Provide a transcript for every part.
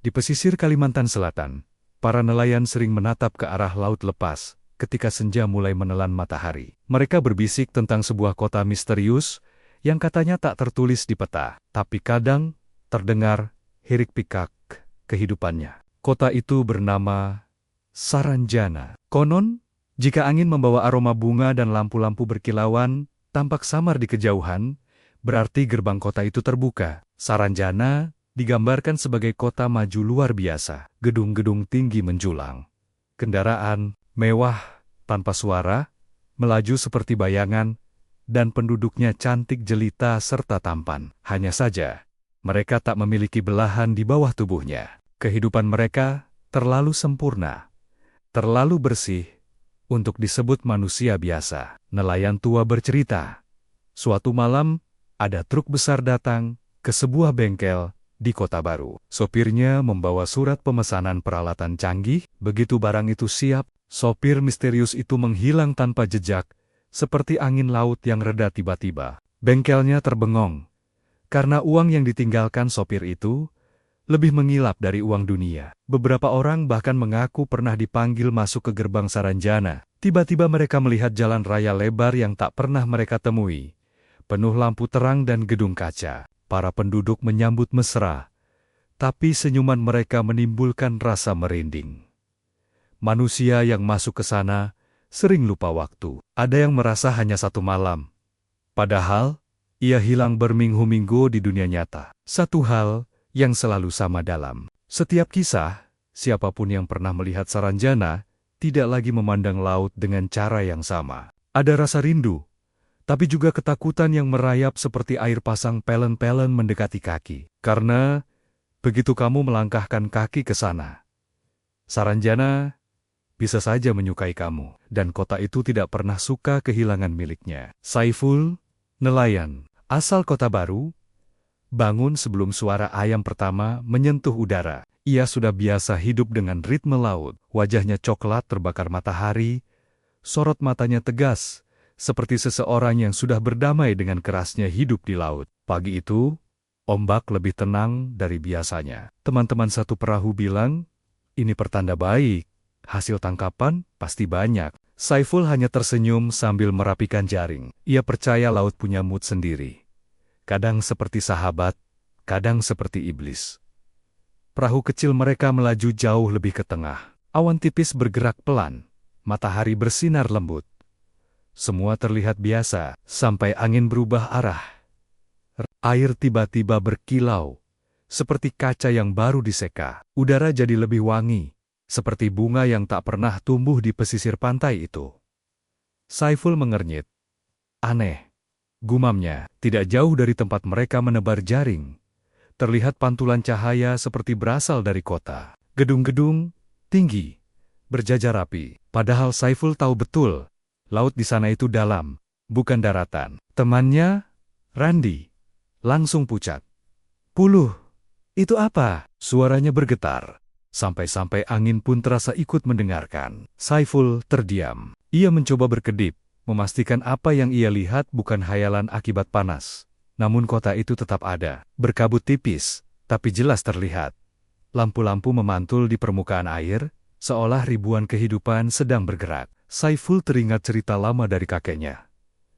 Di pesisir Kalimantan Selatan, para nelayan sering menatap ke arah laut lepas ketika senja mulai menelan matahari. Mereka berbisik tentang sebuah kota misterius yang katanya tak tertulis di peta, tapi kadang terdengar hiruk-pikuk kehidupannya. Kota itu bernama Saranjana. Konon, jika angin membawa aroma bunga dan lampu-lampu berkilauan tampak samar di kejauhan, berarti gerbang kota itu terbuka. Saranjana digambarkan sebagai kota maju luar biasa. Gedung-gedung tinggi menjulang. Kendaraan mewah tanpa suara melaju seperti bayangan, dan penduduknya cantik jelita serta tampan. Hanya saja, mereka tak memiliki belahan di bawah tubuhnya. Kehidupan mereka terlalu sempurna, terlalu bersih untuk disebut manusia biasa. Nelayan tua bercerita, suatu malam ada truk besar datang ke sebuah bengkel di kota baru. Sopirnya membawa surat pemesanan peralatan canggih. Begitu barang itu siap, sopir misterius itu menghilang tanpa jejak, seperti angin laut yang reda tiba-tiba. Bengkelnya terbengong, karena uang yang ditinggalkan sopir itu lebih mengilap dari uang dunia. Beberapa orang bahkan mengaku pernah dipanggil masuk ke gerbang Saranjana. Tiba-tiba mereka melihat jalan raya lebar yang tak pernah mereka temui, penuh lampu terang dan gedung kaca. Para penduduk menyambut mesra, tapi senyuman mereka menimbulkan rasa merinding. Manusia yang masuk ke sana sering lupa waktu. Ada yang merasa hanya satu malam, padahal ia hilang berminggu-minggu di dunia nyata. Satu hal yang selalu sama dalam setiap kisah, siapapun yang pernah melihat Saranjana tidak lagi memandang laut dengan cara yang sama. Ada rasa rindu, tapi juga ketakutan yang merayap seperti air pasang pelen-pelen mendekati kaki. Karena begitu kamu melangkahkan kaki ke sana, Saranjana bisa saja menyukai kamu, dan kota itu tidak pernah suka kehilangan miliknya. Saiful, nelayan asal kota baru, bangun sebelum suara ayam pertama menyentuh udara. Ia sudah biasa hidup dengan ritme laut. Wajahnya coklat terbakar matahari, sorot matanya tegas, seperti seseorang yang sudah berdamai dengan kerasnya hidup di laut. Pagi itu, ombak lebih tenang dari biasanya. Teman-teman satu perahu bilang, ini pertanda baik, hasil tangkapan pasti banyak. Saiful hanya tersenyum sambil merapikan jaring. Ia percaya laut punya mood sendiri. Kadang seperti sahabat, kadang seperti iblis. Perahu kecil mereka melaju jauh lebih ke tengah. Awan tipis bergerak pelan, matahari bersinar lembut. Semua terlihat biasa, sampai angin berubah arah. Air tiba-tiba berkilau, seperti kaca yang baru diseka. Udara jadi lebih wangi, seperti bunga yang tak pernah tumbuh di pesisir pantai itu. Saiful mengernyit. Aneh, gumamnya. Tidak jauh dari tempat mereka menebar jaring, terlihat pantulan cahaya seperti berasal dari kota. Gedung-gedung tinggi, berjajar rapi. Padahal Saiful tahu betul, laut di sana itu dalam, bukan daratan. Temannya, Randi, langsung pucat. Puluh, itu apa? Suaranya bergetar. Sampai-sampai angin pun terasa ikut mendengarkan. Saiful terdiam. Ia mencoba berkedip, memastikan apa yang ia lihat bukan hayalan akibat panas. Namun kota itu tetap ada, berkabut tipis, tapi jelas terlihat. Lampu-lampu memantul di permukaan air, seolah ribuan kehidupan sedang bergerak. Saiful teringat cerita lama dari kakeknya.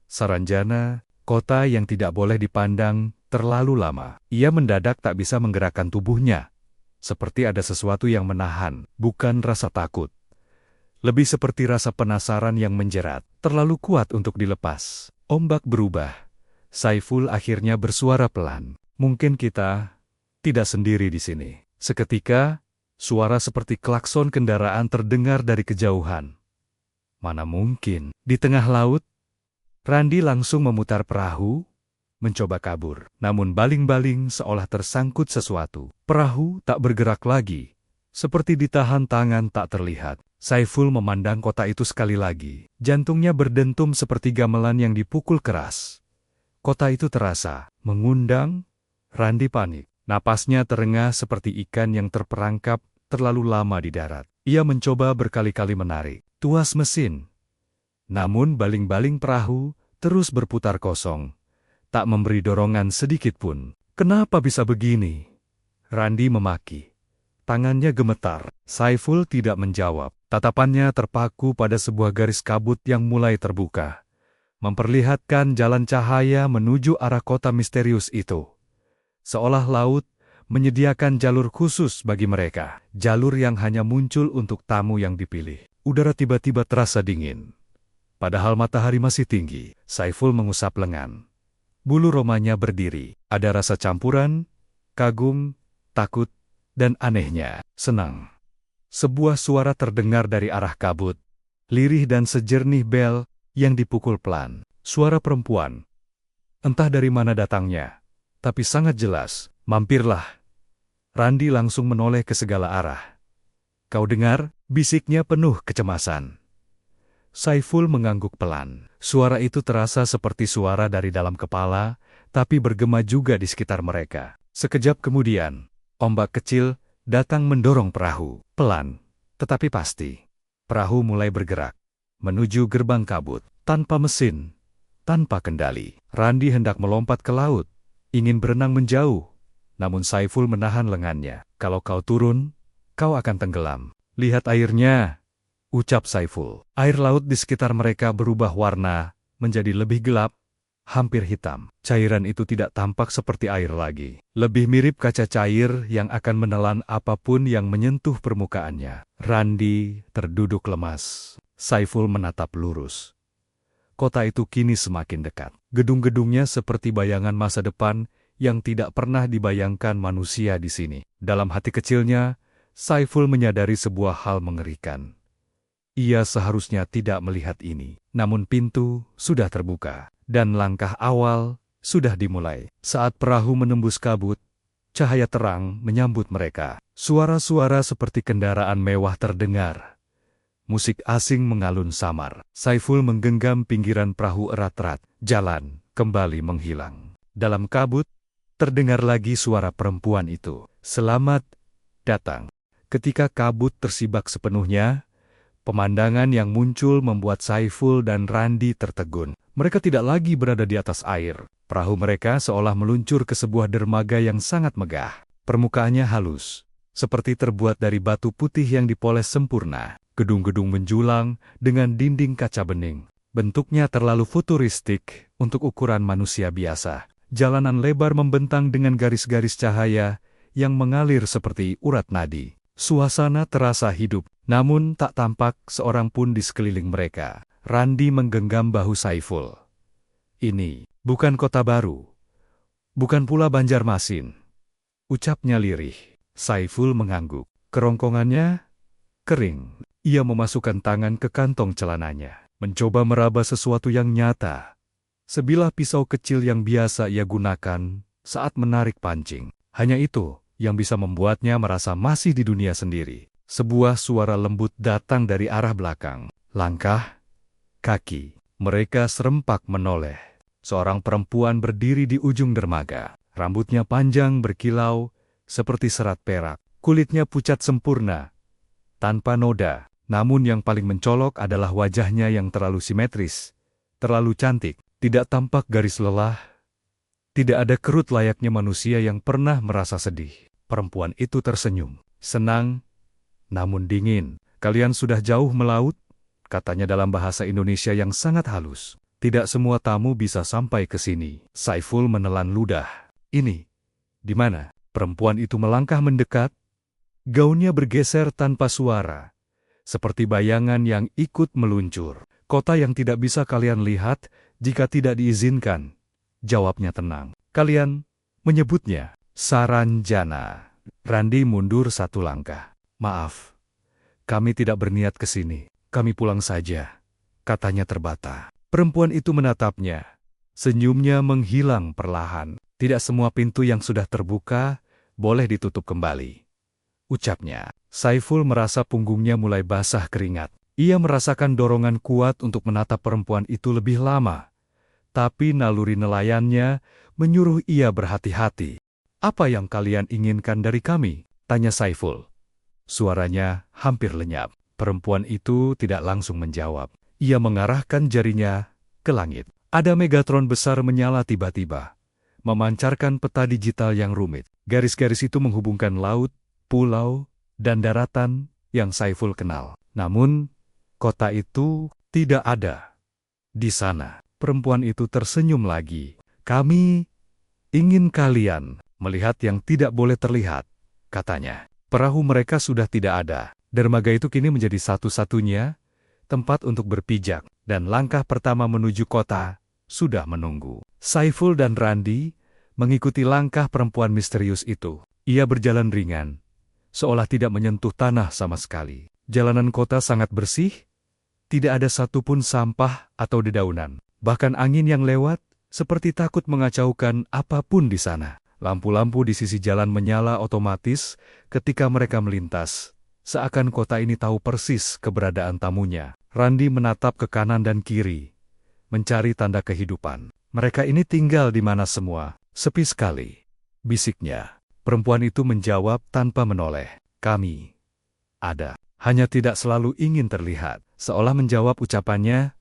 Saranjana, kota yang tidak boleh dipandang terlalu lama. Ia mendadak tak bisa menggerakkan tubuhnya. Seperti ada sesuatu yang menahan, bukan rasa takut. Lebih seperti rasa penasaran yang menjerat, terlalu kuat untuk dilepas. Ombak berubah. Saiful akhirnya bersuara pelan. Mungkin kita tidak sendiri di sini. Seketika, suara seperti klakson kendaraan terdengar dari kejauhan. Mana mungkin? Di tengah laut, Randi langsung memutar perahu, mencoba kabur. Namun baling-baling seolah tersangkut sesuatu. Perahu tak bergerak lagi, seperti ditahan tangan tak terlihat. Saiful memandang kota itu sekali lagi. Jantungnya berdentum seperti gamelan yang dipukul keras. Kota itu terasa mengundang. Randi panik. Napasnya terengah seperti ikan yang terperangkap terlalu lama di darat. Ia mencoba berkali-kali menarik tuas mesin. Namun baling-baling perahu terus berputar kosong, tak memberi dorongan sedikit pun. Kenapa bisa begini? Randi memaki. Tangannya gemetar. Saiful tidak menjawab. Tatapannya terpaku pada sebuah garis kabut yang mulai terbuka, memperlihatkan jalan cahaya menuju arah kota misterius itu. Seolah laut menyediakan jalur khusus bagi mereka, jalur yang hanya muncul untuk tamu yang dipilih. Udara tiba-tiba terasa dingin. Padahal matahari masih tinggi. Saiful mengusap lengan. Bulu romanya berdiri. Ada rasa campuran, kagum, takut, dan anehnya, senang. Sebuah suara terdengar dari arah kabut. Lirih dan sejernih bel yang dipukul pelan. Suara perempuan. Entah dari mana datangnya, tapi sangat jelas. Mampirlah. Randi langsung menoleh ke segala arah. Kau dengar? Bisiknya penuh kecemasan. Saiful mengangguk pelan. Suara itu terasa seperti suara dari dalam kepala, tapi bergema juga di sekitar mereka. Sekejap kemudian, ombak kecil datang mendorong perahu. Pelan, tetapi pasti. Perahu mulai bergerak menuju gerbang kabut. Tanpa mesin, tanpa kendali. Randi hendak melompat ke laut, ingin berenang menjauh. Namun Saiful menahan lengannya. Kalau kau turun, kau akan tenggelam. Lihat airnya, ucap Saiful. Air laut di sekitar mereka berubah warna, menjadi lebih gelap, hampir hitam. Cairan itu tidak tampak seperti air lagi. Lebih mirip kaca cair yang akan menelan apapun yang menyentuh permukaannya. Randi terduduk lemas. Saiful menatap lurus. Kota itu kini semakin dekat. Gedung-gedungnya seperti bayangan masa depan yang tidak pernah dibayangkan manusia di sini. Dalam hati kecilnya, Saiful menyadari sebuah hal mengerikan. Ia seharusnya tidak melihat ini. Namun pintu sudah terbuka, dan langkah awal sudah dimulai. Saat perahu menembus kabut, cahaya terang menyambut mereka. Suara-suara seperti kendaraan mewah terdengar. Musik asing mengalun samar. Saiful menggenggam pinggiran perahu erat-erat. Jalan kembali menghilang. Dalam kabut, terdengar lagi suara perempuan itu. Selamat datang. Ketika kabut tersibak sepenuhnya, pemandangan yang muncul membuat Saiful dan Randi tertegun. Mereka tidak lagi berada di atas air. Perahu mereka seolah meluncur ke sebuah dermaga yang sangat megah. Permukaannya halus, seperti terbuat dari batu putih yang dipoles sempurna. Gedung-gedung menjulang dengan dinding kaca bening. Bentuknya terlalu futuristik untuk ukuran manusia biasa. Jalanan lebar membentang dengan garis-garis cahaya yang mengalir seperti urat nadi. Suasana terasa hidup, namun tak tampak seorang pun di sekeliling mereka. Randi menggenggam bahu Saiful. Ini bukan kota baru, bukan pula Banjarmasin, ucapnya lirih. Saiful mengangguk. Kerongkongannya kering. Ia memasukkan tangan ke kantong celananya, mencoba meraba sesuatu yang nyata. Sebilah pisau kecil yang biasa ia gunakan saat menarik pancing. Hanya itu yang bisa membuatnya merasa masih di dunia sendiri. Sebuah suara lembut datang dari arah belakang. Langkah, kaki. Mereka serempak menoleh. Seorang perempuan berdiri di ujung dermaga. Rambutnya panjang berkilau seperti serat perak. Kulitnya pucat sempurna, tanpa noda. Namun yang paling mencolok adalah wajahnya yang terlalu simetris, terlalu cantik. Tidak tampak garis lelah. Tidak ada kerut layaknya manusia yang pernah merasa sedih. Perempuan itu tersenyum. Senang, namun dingin. Kalian sudah jauh melaut? Katanya dalam bahasa Indonesia yang sangat halus. Tidak semua tamu bisa sampai ke sini. Saiful menelan ludah. Ini, di mana? Perempuan itu melangkah mendekat. Gaunnya bergeser tanpa suara, seperti bayangan yang ikut meluncur. Kota yang tidak bisa kalian lihat jika tidak diizinkan, jawabnya tenang. Kalian menyebutnya Saranjana. Randi mundur satu langkah. Maaf, kami tidak berniat ke sini. Kami pulang saja, katanya terbata. Perempuan itu menatapnya. Senyumnya menghilang perlahan. Tidak semua pintu yang sudah terbuka boleh ditutup kembali, ucapnya. Saiful merasa punggungnya mulai basah keringat. Ia merasakan dorongan kuat untuk menatap perempuan itu lebih lama. Tapi naluri nelayannya menyuruh ia berhati-hati. Apa yang kalian inginkan dari kami? Tanya Saiful. Suaranya hampir lenyap. Perempuan itu tidak langsung menjawab. Ia mengarahkan jarinya ke langit. Ada megatron besar menyala tiba-tiba, memancarkan peta digital yang rumit. Garis-garis itu menghubungkan laut, pulau, dan daratan yang Saiful kenal. Namun, kota itu tidak ada. Di sana, perempuan itu tersenyum lagi. Kami ingin kalian melihat yang tidak boleh terlihat, katanya. Perahu mereka sudah tidak ada. Dermaga itu kini menjadi satu-satunya tempat untuk berpijak, dan langkah pertama menuju kota sudah menunggu. Saiful dan Randi mengikuti langkah perempuan misterius itu. Ia berjalan ringan, seolah tidak menyentuh tanah sama sekali. Jalanan kota sangat bersih, tidak ada satupun sampah atau dedaunan. Bahkan angin yang lewat seperti takut mengacaukan apapun di sana. Lampu-lampu di sisi jalan menyala otomatis ketika mereka melintas. Seakan kota ini tahu persis keberadaan tamunya. Randi menatap ke kanan dan kiri, mencari tanda kehidupan. Mereka ini tinggal di mana semua? Sepi sekali, bisiknya. Perempuan itu menjawab tanpa menoleh. Kami ada, hanya tidak selalu ingin terlihat. Seolah menjawab ucapannya,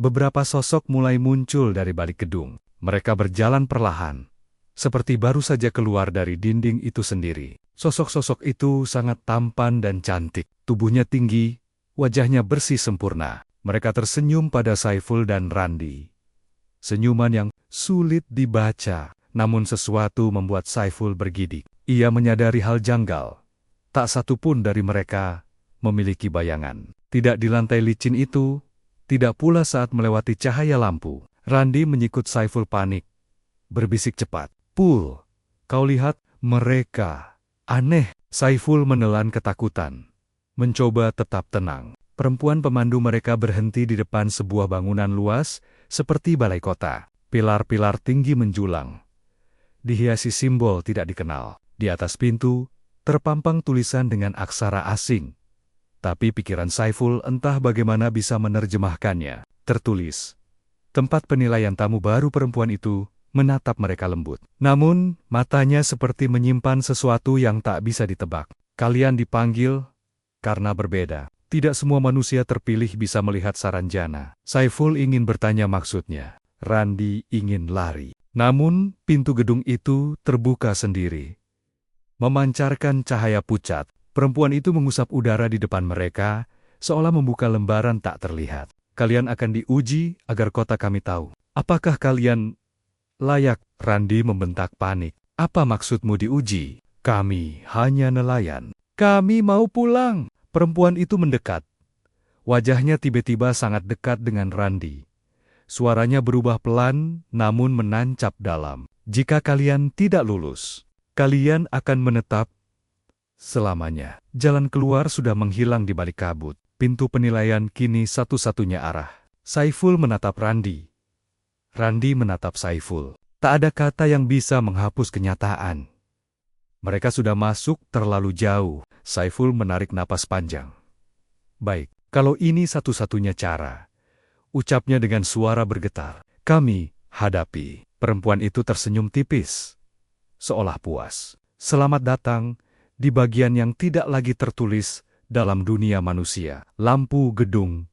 beberapa sosok mulai muncul dari balik gedung. Mereka berjalan perlahan, seperti baru saja keluar dari dinding itu sendiri. Sosok-sosok itu sangat tampan dan cantik. Tubuhnya tinggi, wajahnya bersih sempurna. Mereka tersenyum pada Saiful dan Randi. Senyuman yang sulit dibaca, namun sesuatu membuat Saiful bergidik. Ia menyadari hal janggal. Tak satu pun dari mereka memiliki bayangan. Tidak di lantai licin itu, tidak pula saat melewati cahaya lampu. Randi menyikut Saiful panik, berbisik cepat. Pul, kau lihat mereka. Aneh. Saiful menelan ketakutan, mencoba tetap tenang. Perempuan pemandu mereka berhenti di depan sebuah bangunan luas, seperti balai kota. Pilar-pilar tinggi menjulang, dihiasi simbol tidak dikenal. Di atas pintu, terpampang tulisan dengan aksara asing. Tapi pikiran Saiful entah bagaimana bisa menerjemahkannya. Tertulis, tempat penilaian tamu baru. Perempuan itu menatap mereka lembut. Namun, matanya seperti menyimpan sesuatu yang tak bisa ditebak. Kalian dipanggil karena berbeda. Tidak semua manusia terpilih bisa melihat Saranjana. Saiful ingin bertanya maksudnya. Randi ingin lari. Namun, pintu gedung itu terbuka sendiri, memancarkan cahaya pucat. Perempuan itu mengusap udara di depan mereka, seolah membuka lembaran tak terlihat. Kalian akan diuji agar kota kami tahu. Apakah kalian layak? Randi membentak panik. Apa maksudmu diuji? Kami hanya nelayan. Kami mau pulang. Perempuan itu mendekat. Wajahnya tiba-tiba sangat dekat dengan Randi. Suaranya berubah pelan, namun menancap dalam. Jika kalian tidak lulus, kalian akan menetap selamanya. Jalan keluar sudah menghilang di balik kabut. Pintu penilaian kini satu-satunya arah. Saiful menatap Randi. Randi menatap Saiful. Tak ada kata yang bisa menghapus kenyataan. Mereka sudah masuk terlalu jauh. Saiful menarik napas panjang. Baik, kalau ini satu-satunya cara, ucapnya dengan suara bergetar. Kami hadapi. Perempuan itu tersenyum tipis, seolah puas. Selamat datang di bagian yang tidak lagi tertulis dalam dunia manusia. Lampu gedung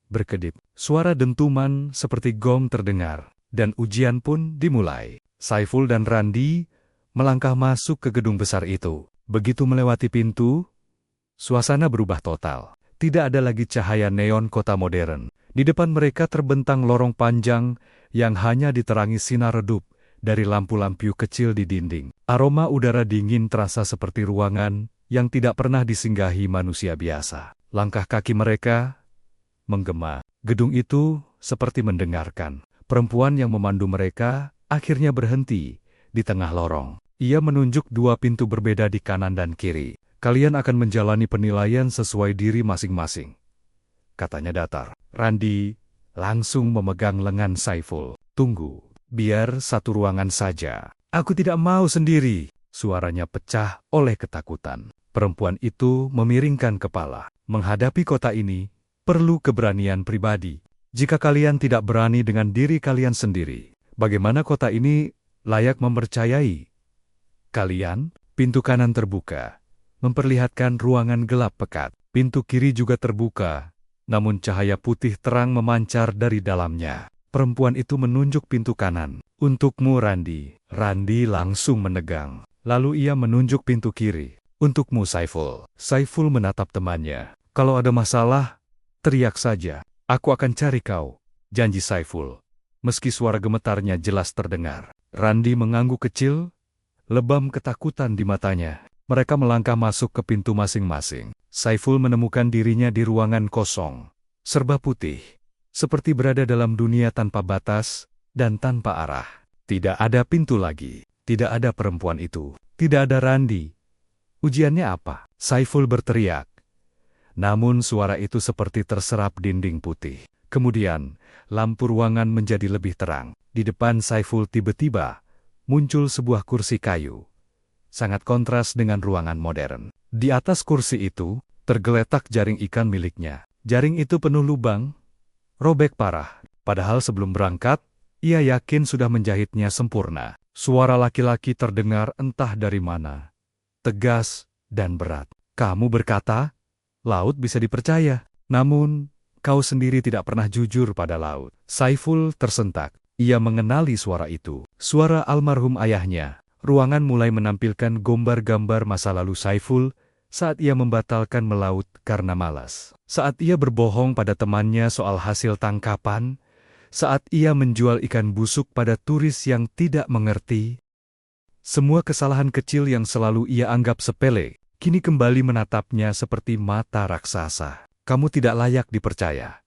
berkedip. Suara dentuman seperti gong terdengar, dan ujian pun dimulai. Saiful dan Randi melangkah masuk ke gedung besar itu. Begitu melewati pintu, suasana berubah total. Tidak ada lagi cahaya neon kota modern. Di depan mereka terbentang lorong panjang yang hanya diterangi sinar redup dari lampu-lampu kecil di dinding. Aroma udara dingin terasa seperti ruangan yang tidak pernah disinggahi manusia biasa. Langkah kaki mereka menggema. Gedung itu seperti mendengarkan. Perempuan yang memandu mereka akhirnya berhenti di tengah lorong. Ia menunjuk dua pintu berbeda di kanan dan kiri. Kalian akan menjalani penilaian sesuai diri masing-masing, katanya datar. Randi langsung memegang lengan Saiful. Tunggu. Biar satu ruangan saja. Aku tidak mau sendiri. Suaranya pecah oleh ketakutan. Perempuan itu memiringkan kepala. Menghadapi kota ini perlu keberanian pribadi. Jika kalian tidak berani dengan diri kalian sendiri, bagaimana kota ini layak mempercayai kalian? Pintu kanan terbuka, memperlihatkan ruangan gelap pekat. Pintu kiri juga terbuka, namun cahaya putih terang memancar dari dalamnya. Perempuan itu menunjuk pintu kanan. Untukmu, Randi. Randi langsung menegang. Lalu ia menunjuk pintu kiri. Untukmu, Saiful. Saiful menatap temannya. Kalau ada masalah, teriak saja. Aku akan cari kau. Janji Saiful. Meski suara gemetarnya jelas terdengar. Randi mengangguk kecil, lebam ketakutan di matanya. Mereka melangkah masuk ke pintu masing-masing. Saiful menemukan dirinya di ruangan kosong. Serba putih. Seperti berada dalam dunia tanpa batas dan tanpa arah. Tidak ada pintu lagi. Tidak ada perempuan itu. Tidak ada Randi. Ujiannya apa? Saiful berteriak. Namun suara itu seperti terserap dinding putih. Kemudian, lampu ruangan menjadi lebih terang. Di depan Saiful tiba-tiba muncul sebuah kursi kayu. Sangat kontras dengan ruangan modern. Di atas kursi itu, tergeletak jaring ikan miliknya. Jaring itu penuh lubang, robek parah. Padahal sebelum berangkat, ia yakin sudah menjahitnya sempurna. Suara laki-laki terdengar entah dari mana. Tegas dan berat. Kamu berkata, laut bisa dipercaya. Namun, kau sendiri tidak pernah jujur pada laut. Saiful tersentak. Ia mengenali suara itu. Suara almarhum ayahnya. Ruangan mulai menampilkan gambar-gambar masa lalu Saiful saat ia membatalkan melaut karena malas. Saat ia berbohong pada temannya soal hasil tangkapan. Saat ia menjual ikan busuk pada turis yang tidak mengerti. Semua kesalahan kecil yang selalu ia anggap sepele, kini kembali menatapnya seperti mata raksasa. Kamu tidak layak dipercaya.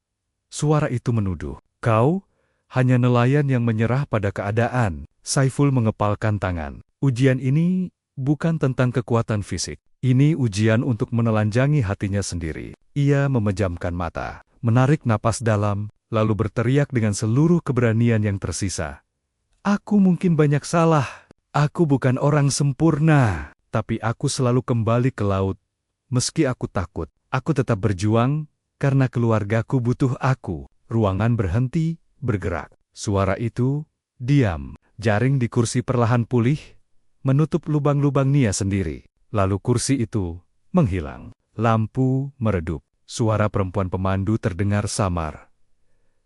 Suara itu menuduh. Kau hanya nelayan yang menyerah pada keadaan. Saiful mengepalkan tangan. Ujian ini bukan tentang kekuatan fisik. Ini ujian untuk menelanjangi hatinya sendiri. Ia memejamkan mata, menarik napas dalam, lalu berteriak dengan seluruh keberanian yang tersisa. Aku mungkin banyak salah. Aku bukan orang sempurna, tapi aku selalu kembali ke laut. Meski aku takut, aku tetap berjuang, karena keluargaku butuh aku. Ruangan berhenti, bergerak. Suara itu, diam. Jaring di kursi perlahan pulih, menutup lubang-lubang Nia sendiri. Lalu kursi itu, menghilang. Lampu meredup. Suara perempuan pemandu terdengar samar.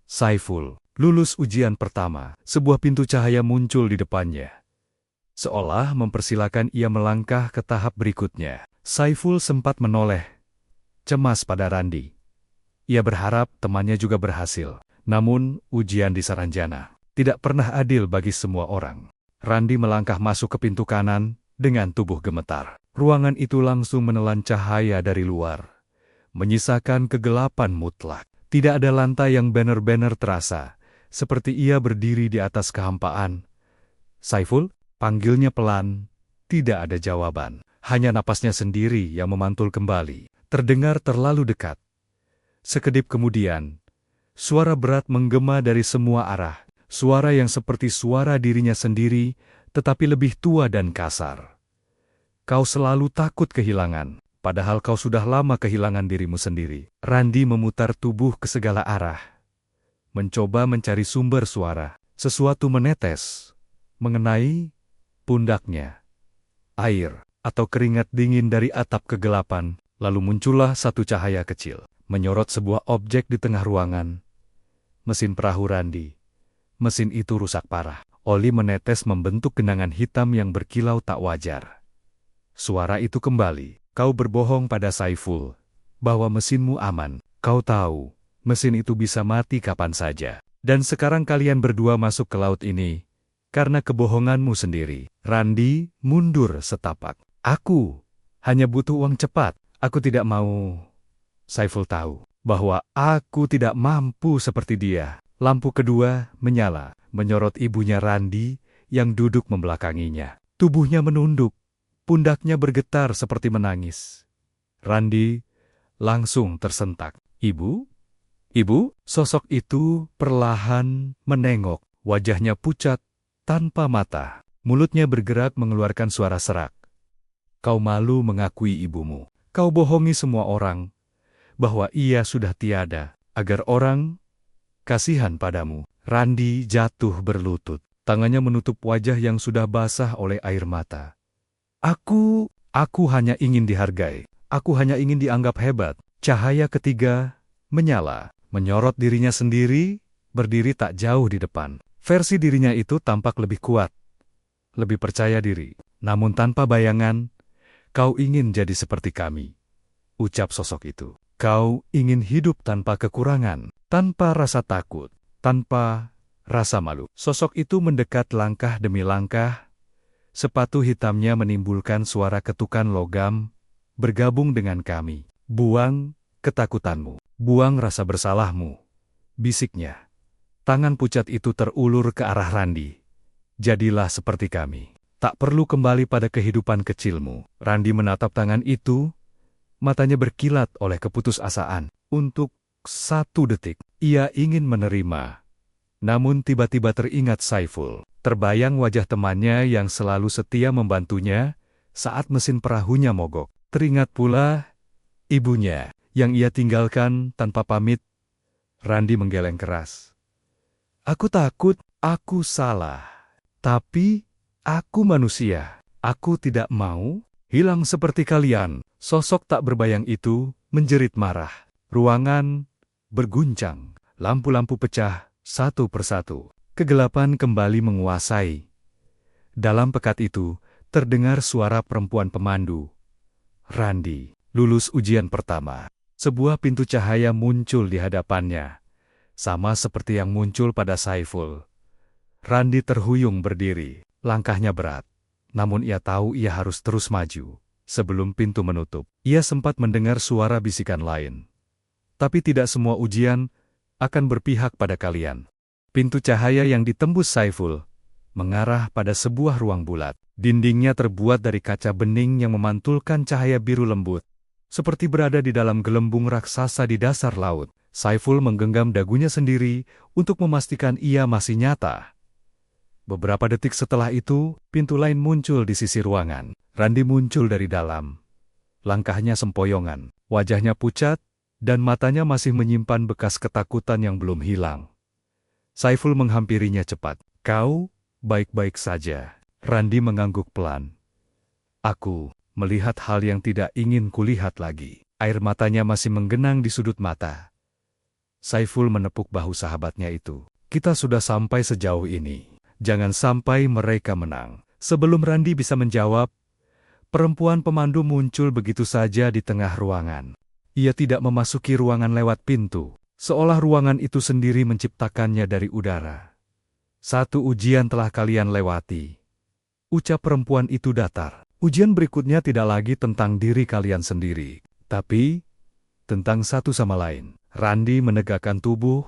Saiful, lulus ujian pertama. Sebuah pintu cahaya muncul di depannya. Seolah mempersilakan ia melangkah ke tahap berikutnya. Saiful sempat menoleh, cemas pada Randi. Ia berharap temannya juga berhasil. Namun, ujian di Saranjana tidak pernah adil bagi semua orang. Randi melangkah masuk ke pintu kanan dengan tubuh gemetar. Ruangan itu langsung menelan cahaya dari luar, menyisakan kegelapan mutlak. Tidak ada lantai yang benar-benar terasa, seperti ia berdiri di atas kehampaan. Saiful? Panggilnya pelan, tidak ada jawaban. Hanya napasnya sendiri yang memantul kembali. Terdengar terlalu dekat. Sekedip kemudian, suara berat menggema dari semua arah. Suara yang seperti suara dirinya sendiri, tetapi lebih tua dan kasar. Kau selalu takut kehilangan, padahal kau sudah lama kehilangan dirimu sendiri. Randi memutar tubuh ke segala arah. Mencoba mencari sumber suara. Sesuatu menetes, mengenai pundaknya. Air atau keringat dingin dari atap kegelapan, lalu muncullah satu cahaya kecil, menyorot sebuah objek di tengah ruangan. Mesin perahu Randi. Mesin itu rusak parah. Oli menetes membentuk genangan hitam yang berkilau tak wajar. Suara itu kembali. Kau berbohong pada Saiful, bahwa mesinmu aman. Kau tahu, mesin itu bisa mati kapan saja. Dan sekarang kalian berdua masuk ke laut ini, karena kebohonganmu sendiri. Randi mundur setapak. Aku hanya butuh uang cepat. Aku tidak mau. Saiful tahu bahwa aku tidak mampu seperti dia. Lampu kedua menyala, menyorot ibunya Randi yang duduk membelakanginya. Tubuhnya menunduk, pundaknya bergetar seperti menangis. Randi langsung tersentak. Ibu? Ibu? Sosok itu perlahan menengok. Wajahnya pucat, tanpa mata. Mulutnya bergerak mengeluarkan suara serak. Kau malu mengakui ibumu. Kau bohongi semua orang bahwa ia sudah tiada, agar orang kasihan padamu. Randi jatuh berlutut. Tangannya menutup wajah yang sudah basah oleh air mata. Aku hanya ingin dihargai. Aku hanya ingin dianggap hebat. Cahaya ketiga menyala, menyorot dirinya sendiri, berdiri tak jauh di depan. Versi dirinya itu tampak lebih kuat, lebih percaya diri. Namun tanpa bayangan, Kau ingin jadi seperti kami, ucap sosok itu. Kau ingin hidup tanpa kekurangan, tanpa rasa takut, tanpa rasa malu. Sosok itu mendekat langkah demi langkah. Sepatu hitamnya menimbulkan suara ketukan logam, bergabung dengan kami. Buang ketakutanmu, buang rasa bersalahmu, bisiknya. Tangan pucat itu terulur ke arah Randi. Jadilah seperti kami. Tak perlu kembali pada kehidupan kecilmu. Randi menatap tangan itu, matanya berkilat oleh keputusasaan. Untuk 1 detik, ia ingin menerima. Namun tiba-tiba teringat Saiful. Terbayang wajah temannya yang selalu setia membantunya saat mesin perahunya mogok. Teringat pula ibunya yang ia tinggalkan tanpa pamit. Randi menggeleng keras. Aku takut, aku salah. Tapi, aku manusia. Aku tidak mau hilang seperti kalian. Sosok tak berbayang itu menjerit marah. Ruangan berguncang. Lampu-lampu pecah satu persatu. Kegelapan kembali menguasai. Dalam pekat itu, terdengar suara perempuan pemandu. Randi, lulus ujian pertama. Sebuah pintu cahaya muncul di hadapannya. Sama seperti yang muncul pada Saiful. Randi terhuyung berdiri, langkahnya berat. Namun ia tahu ia harus terus maju. Sebelum pintu menutup, ia sempat mendengar suara bisikan lain. Tapi tidak semua ujian akan berpihak pada kalian. Pintu cahaya yang ditembus Saiful mengarah pada sebuah ruang bulat. Dindingnya terbuat dari kaca bening yang memantulkan cahaya biru lembut. Seperti berada di dalam gelembung raksasa di dasar laut. Saiful menggenggam dagunya sendiri untuk memastikan ia masih nyata. Beberapa detik setelah itu, pintu lain muncul di sisi ruangan. Randi muncul dari dalam. Langkahnya sempoyongan, wajahnya pucat, dan matanya masih menyimpan bekas ketakutan yang belum hilang. Saiful menghampirinya cepat. Kau baik-baik saja. Randi mengangguk pelan. Aku melihat hal yang tidak ingin kulihat lagi. Air matanya masih menggenang di sudut mata. Saiful menepuk bahu sahabatnya itu. Kita sudah sampai sejauh ini. Jangan sampai mereka menang. Sebelum Randi bisa menjawab, perempuan pemandu muncul begitu saja di tengah ruangan. Ia tidak memasuki ruangan lewat pintu, seolah ruangan itu sendiri menciptakannya dari udara. 1 ujian telah kalian lewati, ucap perempuan itu datar. Ujian berikutnya tidak lagi tentang diri kalian sendiri, tapi tentang satu sama lain. Randi menegakkan tubuh,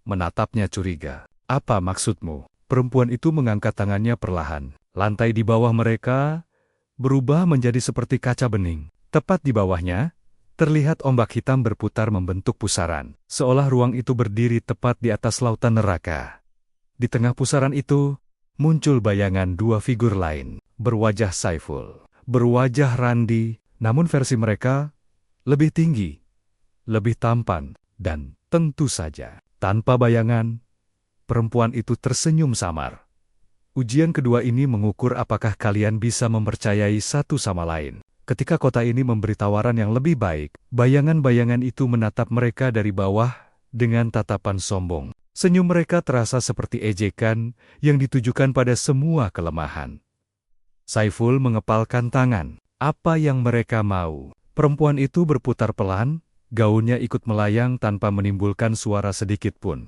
menatapnya curiga. Apa maksudmu? Perempuan itu mengangkat tangannya perlahan. Lantai di bawah mereka berubah menjadi seperti kaca bening. Tepat di bawahnya, terlihat ombak hitam berputar membentuk pusaran. Seolah ruang itu berdiri tepat di atas lautan neraka. Di tengah pusaran itu, muncul bayangan 2 figur lain. Berwajah Saiful, berwajah Randi, namun versi mereka lebih tinggi, lebih tampan, dan tentu saja tanpa bayangan. Perempuan itu tersenyum samar. Ujian kedua ini mengukur apakah kalian bisa mempercayai satu sama lain. Ketika kota ini memberi tawaran yang lebih baik, bayangan-bayangan itu menatap mereka dari bawah dengan tatapan sombong. Senyum mereka terasa seperti ejekan yang ditujukan pada semua kelemahan. Saiful mengepalkan tangan. Apa yang mereka mau? Perempuan itu berputar pelan, gaunnya ikut melayang tanpa menimbulkan suara sedikit pun.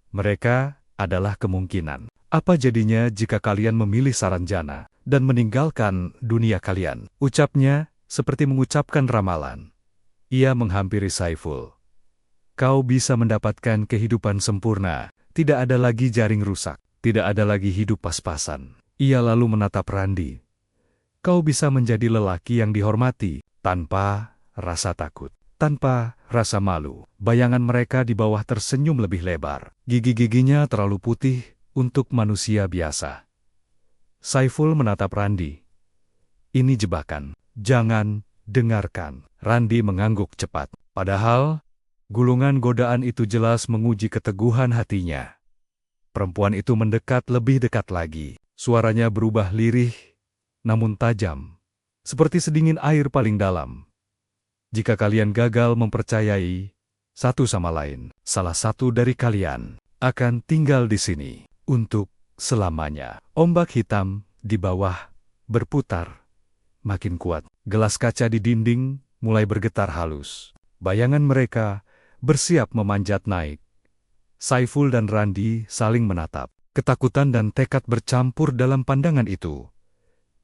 Mereka adalah kemungkinan. Apa jadinya jika kalian memilih Saranjana dan meninggalkan dunia kalian? Ucapnya seperti mengucapkan ramalan. Ia menghampiri Saiful. Kau bisa mendapatkan kehidupan sempurna. Tidak ada lagi jaring rusak. Tidak ada lagi hidup pas-pasan. Ia lalu menatap Randi. Kau bisa menjadi lelaki yang dihormati tanpa rasa takut. Tanpa rasa malu, bayangan mereka di bawah tersenyum lebih lebar. Gigi-giginya terlalu putih untuk manusia biasa. Saiful menatap Randi. Ini jebakan. Jangan dengarkan. Randi mengangguk cepat. Padahal, gulungan godaan itu jelas menguji keteguhan hatinya. Perempuan itu mendekat lebih dekat lagi. Suaranya berubah lirih, namun tajam. Seperti sedingin air paling dalam. Jika kalian gagal mempercayai satu sama lain, salah satu dari kalian akan tinggal di sini untuk selamanya. Ombak hitam di bawah berputar, makin kuat. Gelas kaca di dinding mulai bergetar halus. Bayangan mereka bersiap memanjat naik. Saiful dan Randi saling menatap. Ketakutan dan tekad bercampur dalam pandangan itu.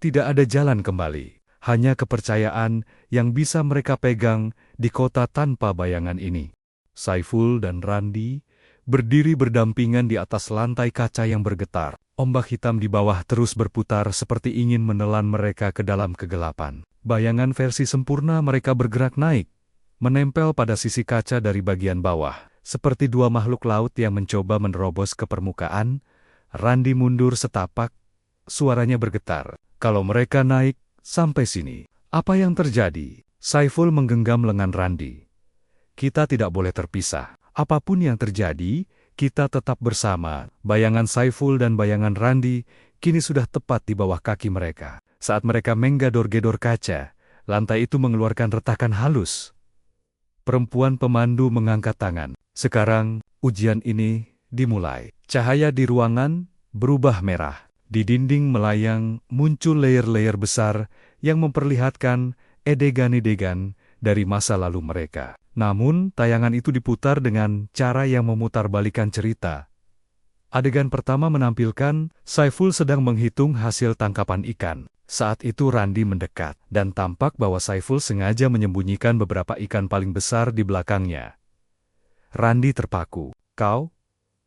Tidak ada jalan kembali. Hanya kepercayaan yang bisa mereka pegang di kota tanpa bayangan ini. Saiful dan Randi berdiri berdampingan di atas lantai kaca yang bergetar. Ombak hitam di bawah terus berputar seperti ingin menelan mereka ke dalam kegelapan. Bayangan versi sempurna mereka bergerak naik, menempel pada sisi kaca dari bagian bawah. Seperti dua makhluk laut yang mencoba menerobos ke permukaan, Randi mundur setapak, suaranya bergetar. Kalau mereka naik sampai sini, apa yang terjadi? Saiful menggenggam lengan Randi. Kita tidak boleh terpisah. Apapun yang terjadi, kita tetap bersama. Bayangan Saiful dan bayangan Randi kini sudah tepat di bawah kaki mereka. Saat mereka menggador-gedor kaca, lantai itu mengeluarkan retakan halus. Perempuan pemandu mengangkat tangan. Sekarang, ujian ini dimulai. Cahaya di ruangan berubah merah. Di dinding melayang muncul layer-layer besar yang memperlihatkan adegan-adegan dari masa lalu mereka. Namun, tayangan itu diputar dengan cara yang memutarbalikkan cerita. Adegan pertama menampilkan Saiful sedang menghitung hasil tangkapan ikan. Saat itu Randi mendekat, dan tampak bahwa Saiful sengaja menyembunyikan beberapa ikan paling besar di belakangnya. Randi terpaku. Kau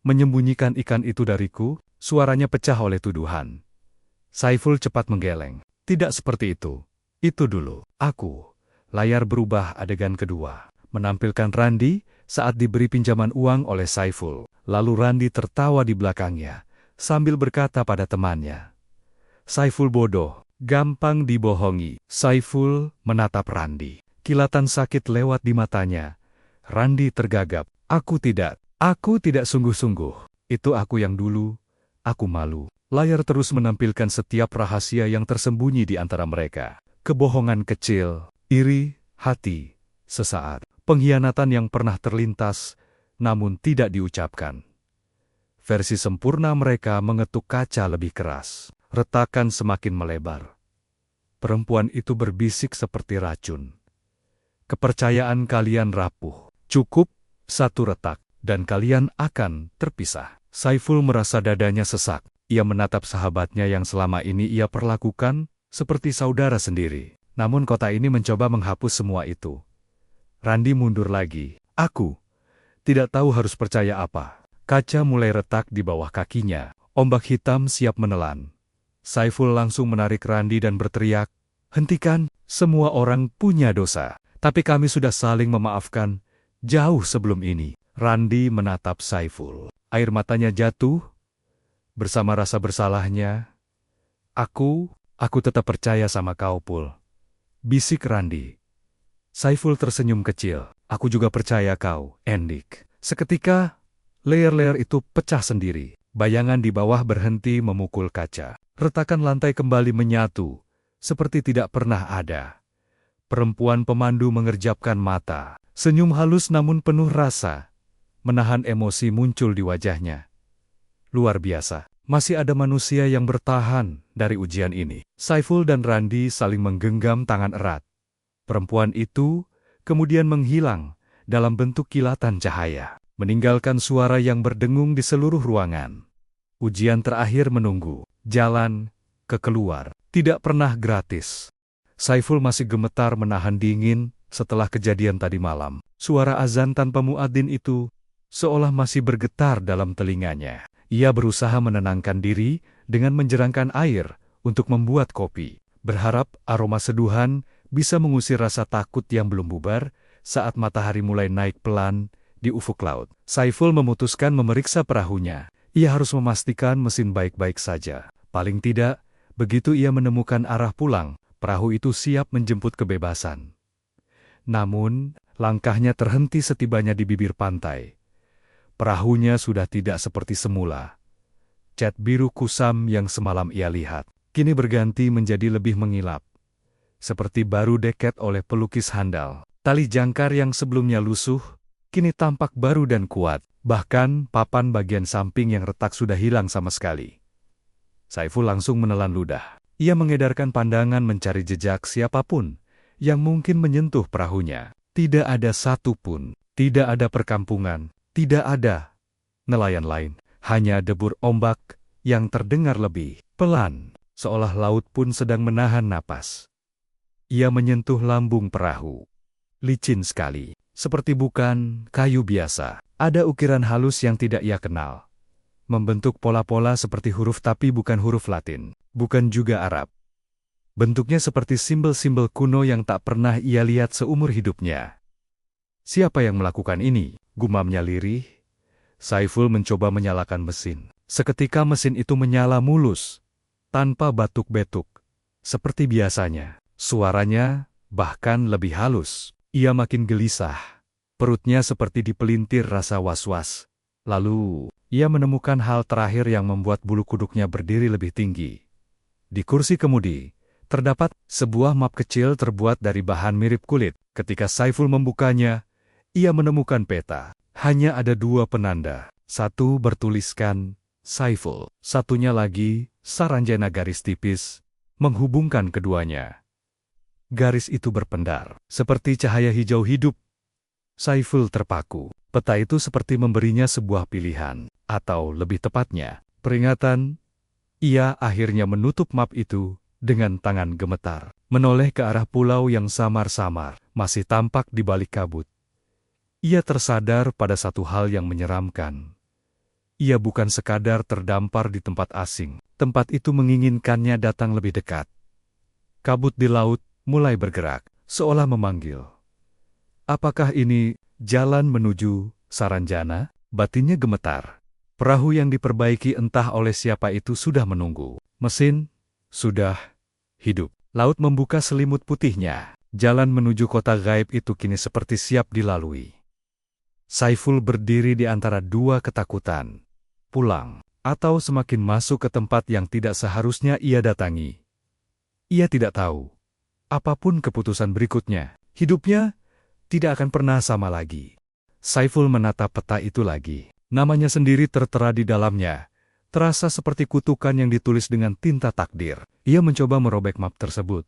menyembunyikan ikan itu dariku? Suaranya pecah oleh tuduhan. Saiful cepat menggeleng. Tidak seperti itu. Itu dulu. Aku. Layar berubah adegan kedua. Menampilkan Randi saat diberi pinjaman uang oleh Saiful. Lalu Randi tertawa di belakangnya, sambil berkata pada temannya. Saiful bodoh, gampang dibohongi. Saiful menatap Randi. Kilatan sakit lewat di matanya. Randi tergagap. Aku tidak sungguh-sungguh. Itu aku yang dulu. Aku malu. Layar terus menampilkan setiap rahasia yang tersembunyi di antara mereka. Kebohongan kecil, iri, hati, sesaat. Pengkhianatan yang pernah terlintas, namun tidak diucapkan. Versi sempurna mereka mengetuk kaca lebih keras. Retakan semakin melebar. Perempuan itu berbisik seperti racun. Kepercayaan kalian rapuh. Cukup satu retak, dan kalian akan terpisah. Saiful merasa dadanya sesak. Ia menatap sahabatnya yang selama ini ia perlakukan seperti saudara sendiri. Namun kota ini mencoba menghapus semua itu. Randi mundur lagi. Aku tidak tahu harus percaya apa. Kaca mulai retak di bawah kakinya. Ombak hitam siap menelan. Saiful langsung menarik Randi dan berteriak, "Hentikan, semua orang punya dosa. Tapi kami sudah saling memaafkan jauh sebelum ini." Randi menatap Saiful. Air matanya jatuh. Bersama rasa bersalahnya, Aku tetap percaya sama kau, Pul. Bisik Randi. Saiful tersenyum kecil. Aku juga percaya kau, Endik. Seketika, layer-layer itu pecah sendiri. Bayangan di bawah berhenti memukul kaca. Retakan lantai kembali menyatu, seperti tidak pernah ada. Perempuan pemandu mengerjapkan mata. Senyum halus namun penuh rasa. Menahan emosi muncul di wajahnya. Luar biasa. Masih ada manusia yang bertahan dari ujian ini. Saiful dan Randi saling menggenggam tangan erat. Perempuan itu kemudian menghilang dalam bentuk kilatan cahaya, meninggalkan suara yang berdengung di seluruh ruangan. Ujian terakhir menunggu. Jalan ke keluar tidak pernah gratis. Saiful masih gemetar menahan dingin setelah kejadian tadi malam. Suara azan tanpa muadzin itu seolah masih bergetar dalam telinganya. Ia berusaha menenangkan diri dengan menjerangkan air untuk membuat kopi. Berharap aroma seduhan bisa mengusir rasa takut yang belum bubar saat matahari mulai naik pelan di ufuk laut. Saiful memutuskan memeriksa perahunya. Ia harus memastikan mesin baik-baik saja. Paling tidak, begitu ia menemukan arah pulang, perahu itu siap menjemput kebebasan. Namun, langkahnya terhenti setibanya di bibir pantai. Perahunya sudah tidak seperti semula. Cat biru kusam yang semalam ia lihat, kini berganti menjadi lebih mengilap. Seperti baru deket oleh pelukis handal. Tali jangkar yang sebelumnya lusuh, kini tampak baru dan kuat. Bahkan papan bagian samping yang retak sudah hilang sama sekali. Saiful langsung menelan ludah. Ia mengedarkan pandangan mencari jejak siapapun yang mungkin menyentuh perahunya. Tidak ada satupun, tidak ada perkampungan, tidak ada nelayan lain. Hanya debur ombak yang terdengar lebih pelan, seolah laut pun sedang menahan napas. Ia menyentuh lambung perahu. Licin sekali, seperti bukan kayu biasa. Ada ukiran halus yang tidak ia kenal. Membentuk pola-pola seperti huruf tapi bukan huruf Latin, bukan juga Arab. Bentuknya seperti simbol-simbol kuno yang tak pernah ia lihat seumur hidupnya. Siapa yang melakukan ini? Gumamnya lirih. Saiful mencoba menyalakan mesin. Seketika mesin itu menyala mulus, tanpa batuk-betuk, seperti biasanya. Suaranya bahkan lebih halus. Ia makin gelisah. Perutnya seperti dipelintir rasa was-was. Lalu, ia menemukan hal terakhir yang membuat bulu kuduknya berdiri lebih tinggi. Di kursi kemudi, terdapat sebuah map kecil terbuat dari bahan mirip kulit. Ketika Saiful membukanya, ia menemukan peta. Hanya ada 2 penanda. Satu bertuliskan Saiful, satunya lagi saranjana garis tipis, menghubungkan keduanya. Garis itu berpendar, seperti cahaya hijau hidup. Saiful terpaku. Peta itu seperti memberinya sebuah pilihan, atau lebih tepatnya, peringatan. Ia akhirnya menutup map itu dengan tangan gemetar, menoleh ke arah pulau yang samar-samar, masih tampak di balik kabut. Ia tersadar pada satu hal yang menyeramkan. Ia bukan sekadar terdampar di tempat asing, tempat itu menginginkannya datang lebih dekat. Kabut di laut mulai bergerak, seolah memanggil. Apakah ini jalan menuju Saranjana? Batinnya gemetar. Perahu yang diperbaiki entah oleh siapa itu sudah menunggu. Mesin sudah hidup. Laut membuka selimut putihnya. Jalan menuju kota gaib itu kini seperti siap dilalui. Saiful berdiri di antara 2 ketakutan. Pulang, atau semakin masuk ke tempat yang tidak seharusnya ia datangi. Ia tidak tahu. Apapun keputusan berikutnya, hidupnya tidak akan pernah sama lagi. Saiful menatap peta itu lagi. Namanya sendiri tertera di dalamnya. Terasa seperti kutukan yang ditulis dengan tinta takdir. Ia mencoba merobek map tersebut.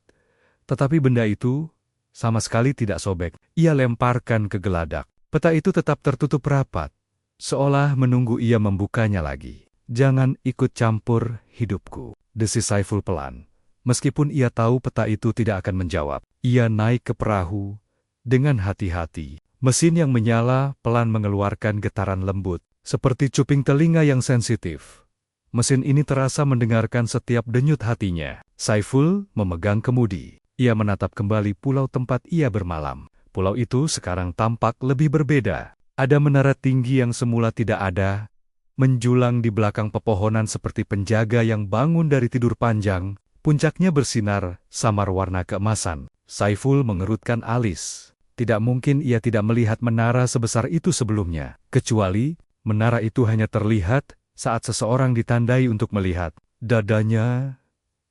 Tetapi benda itu sama sekali tidak sobek. Ia lemparkan ke geladak. Peta itu tetap tertutup rapat, seolah menunggu ia membukanya lagi. Jangan ikut campur hidupku, desis Saiful pelan. Meskipun ia tahu peta itu tidak akan menjawab. Ia naik ke perahu dengan hati-hati. Mesin yang menyala pelan mengeluarkan getaran lembut, seperti cuping telinga yang sensitif. Mesin ini terasa mendengarkan setiap denyut hatinya. Saiful memegang kemudi. Ia menatap kembali pulau tempat ia bermalam. Pulau itu sekarang tampak lebih berbeda. Ada menara tinggi yang semula tidak ada, menjulang di belakang pepohonan seperti penjaga yang bangun dari tidur panjang. Puncaknya bersinar samar warna keemasan. Saiful mengerutkan alis. Tidak mungkin ia tidak melihat menara sebesar itu sebelumnya. Kecuali, menara itu hanya terlihat saat seseorang ditandai untuk melihat. Dadanya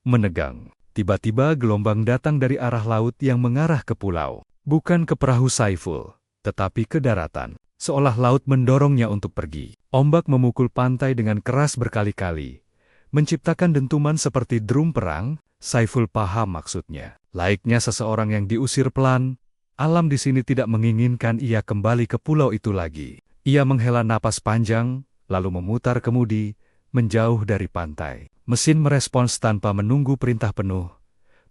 menegang. Tiba-tiba gelombang datang dari arah laut yang mengarah ke pulau. Bukan ke perahu Saiful, tetapi ke daratan. Seolah laut mendorongnya untuk pergi. Ombak memukul pantai dengan keras berkali-kali. Menciptakan dentuman seperti drum perang. Saiful paham maksudnya. Laiknya seseorang yang diusir pelan, alam di sini tidak menginginkan ia kembali ke pulau itu lagi. Ia menghela napas panjang, lalu memutar kemudi, menjauh dari pantai. Mesin merespons tanpa menunggu perintah penuh.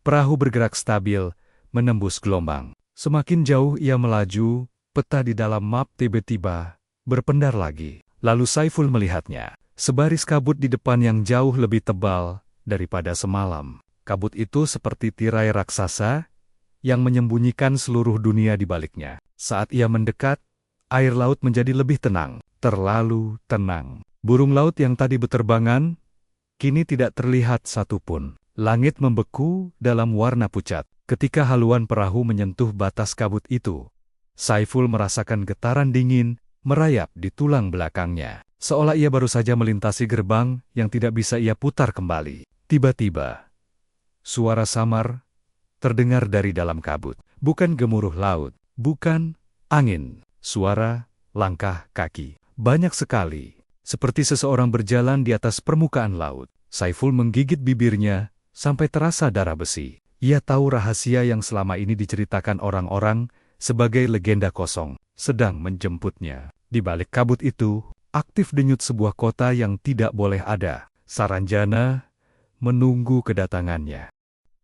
Perahu bergerak stabil, menembus gelombang. Semakin jauh ia melaju, peta di dalam map tiba-tiba berpendar lagi. Lalu Saiful melihatnya. Sebaris kabut di depan yang jauh lebih tebal daripada semalam. Kabut itu seperti tirai raksasa yang menyembunyikan seluruh dunia di baliknya. Saat ia mendekat, air laut menjadi lebih tenang, terlalu tenang. Burung laut yang tadi beterbangan, kini tidak terlihat satupun. Langit membeku dalam warna pucat. Ketika haluan perahu menyentuh batas kabut itu, Saiful merasakan getaran dingin merayap di tulang belakangnya. Seolah ia baru saja melintasi gerbang yang tidak bisa ia putar kembali. Tiba-tiba, suara samar terdengar dari dalam kabut. Bukan gemuruh laut, bukan angin. Suara langkah kaki. Banyak sekali, seperti seseorang berjalan di atas permukaan laut. Saiful menggigit bibirnya, sampai terasa darah besi. Ia tahu rahasia yang selama ini diceritakan orang-orang sebagai legenda kosong, sedang menjemputnya. Di balik kabut itu, aktif denyut sebuah kota yang tidak boleh ada. Saranjana menunggu kedatangannya.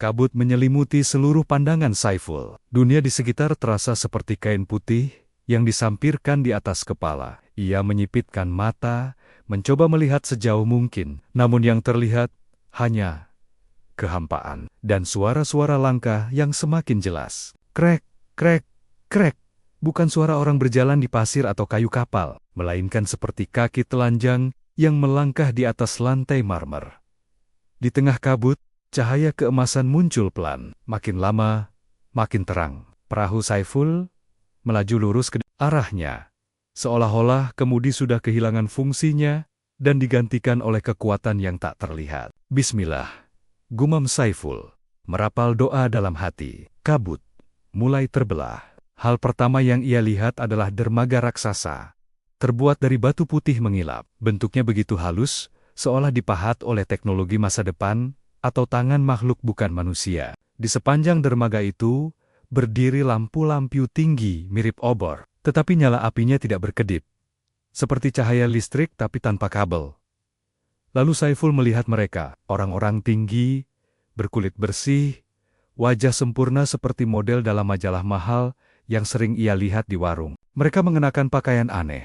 Kabut menyelimuti seluruh pandangan Saiful. Dunia di sekitar terasa seperti kain putih yang disampirkan di atas kepala. Ia menyipitkan mata, mencoba melihat sejauh mungkin, namun yang terlihat hanya kehampaan dan suara-suara langkah yang semakin jelas. Krek, krek, krek. Bukan suara orang berjalan di pasir atau kayu kapal, melainkan seperti kaki telanjang yang melangkah di atas lantai marmer. Di tengah kabut, cahaya keemasan muncul pelan. Makin lama, makin terang. Perahu Saiful melaju lurus ke arahnya. Seolah-olah kemudi sudah kehilangan fungsinya dan digantikan oleh kekuatan yang tak terlihat. Bismillah, gumam Saiful, merapal doa dalam hati. Kabut mulai terbelah. Hal pertama yang ia lihat adalah dermaga raksasa. Terbuat dari batu putih mengilap. Bentuknya begitu halus, seolah dipahat oleh teknologi masa depan atau tangan makhluk bukan manusia. Di sepanjang dermaga itu, berdiri lampu-lampu tinggi mirip obor, tetapi nyala apinya tidak berkedip. Seperti cahaya listrik tapi tanpa kabel. Lalu Saiful melihat mereka, orang-orang tinggi, berkulit bersih, wajah sempurna seperti model dalam majalah mahal yang sering ia lihat di warung. Mereka mengenakan pakaian aneh.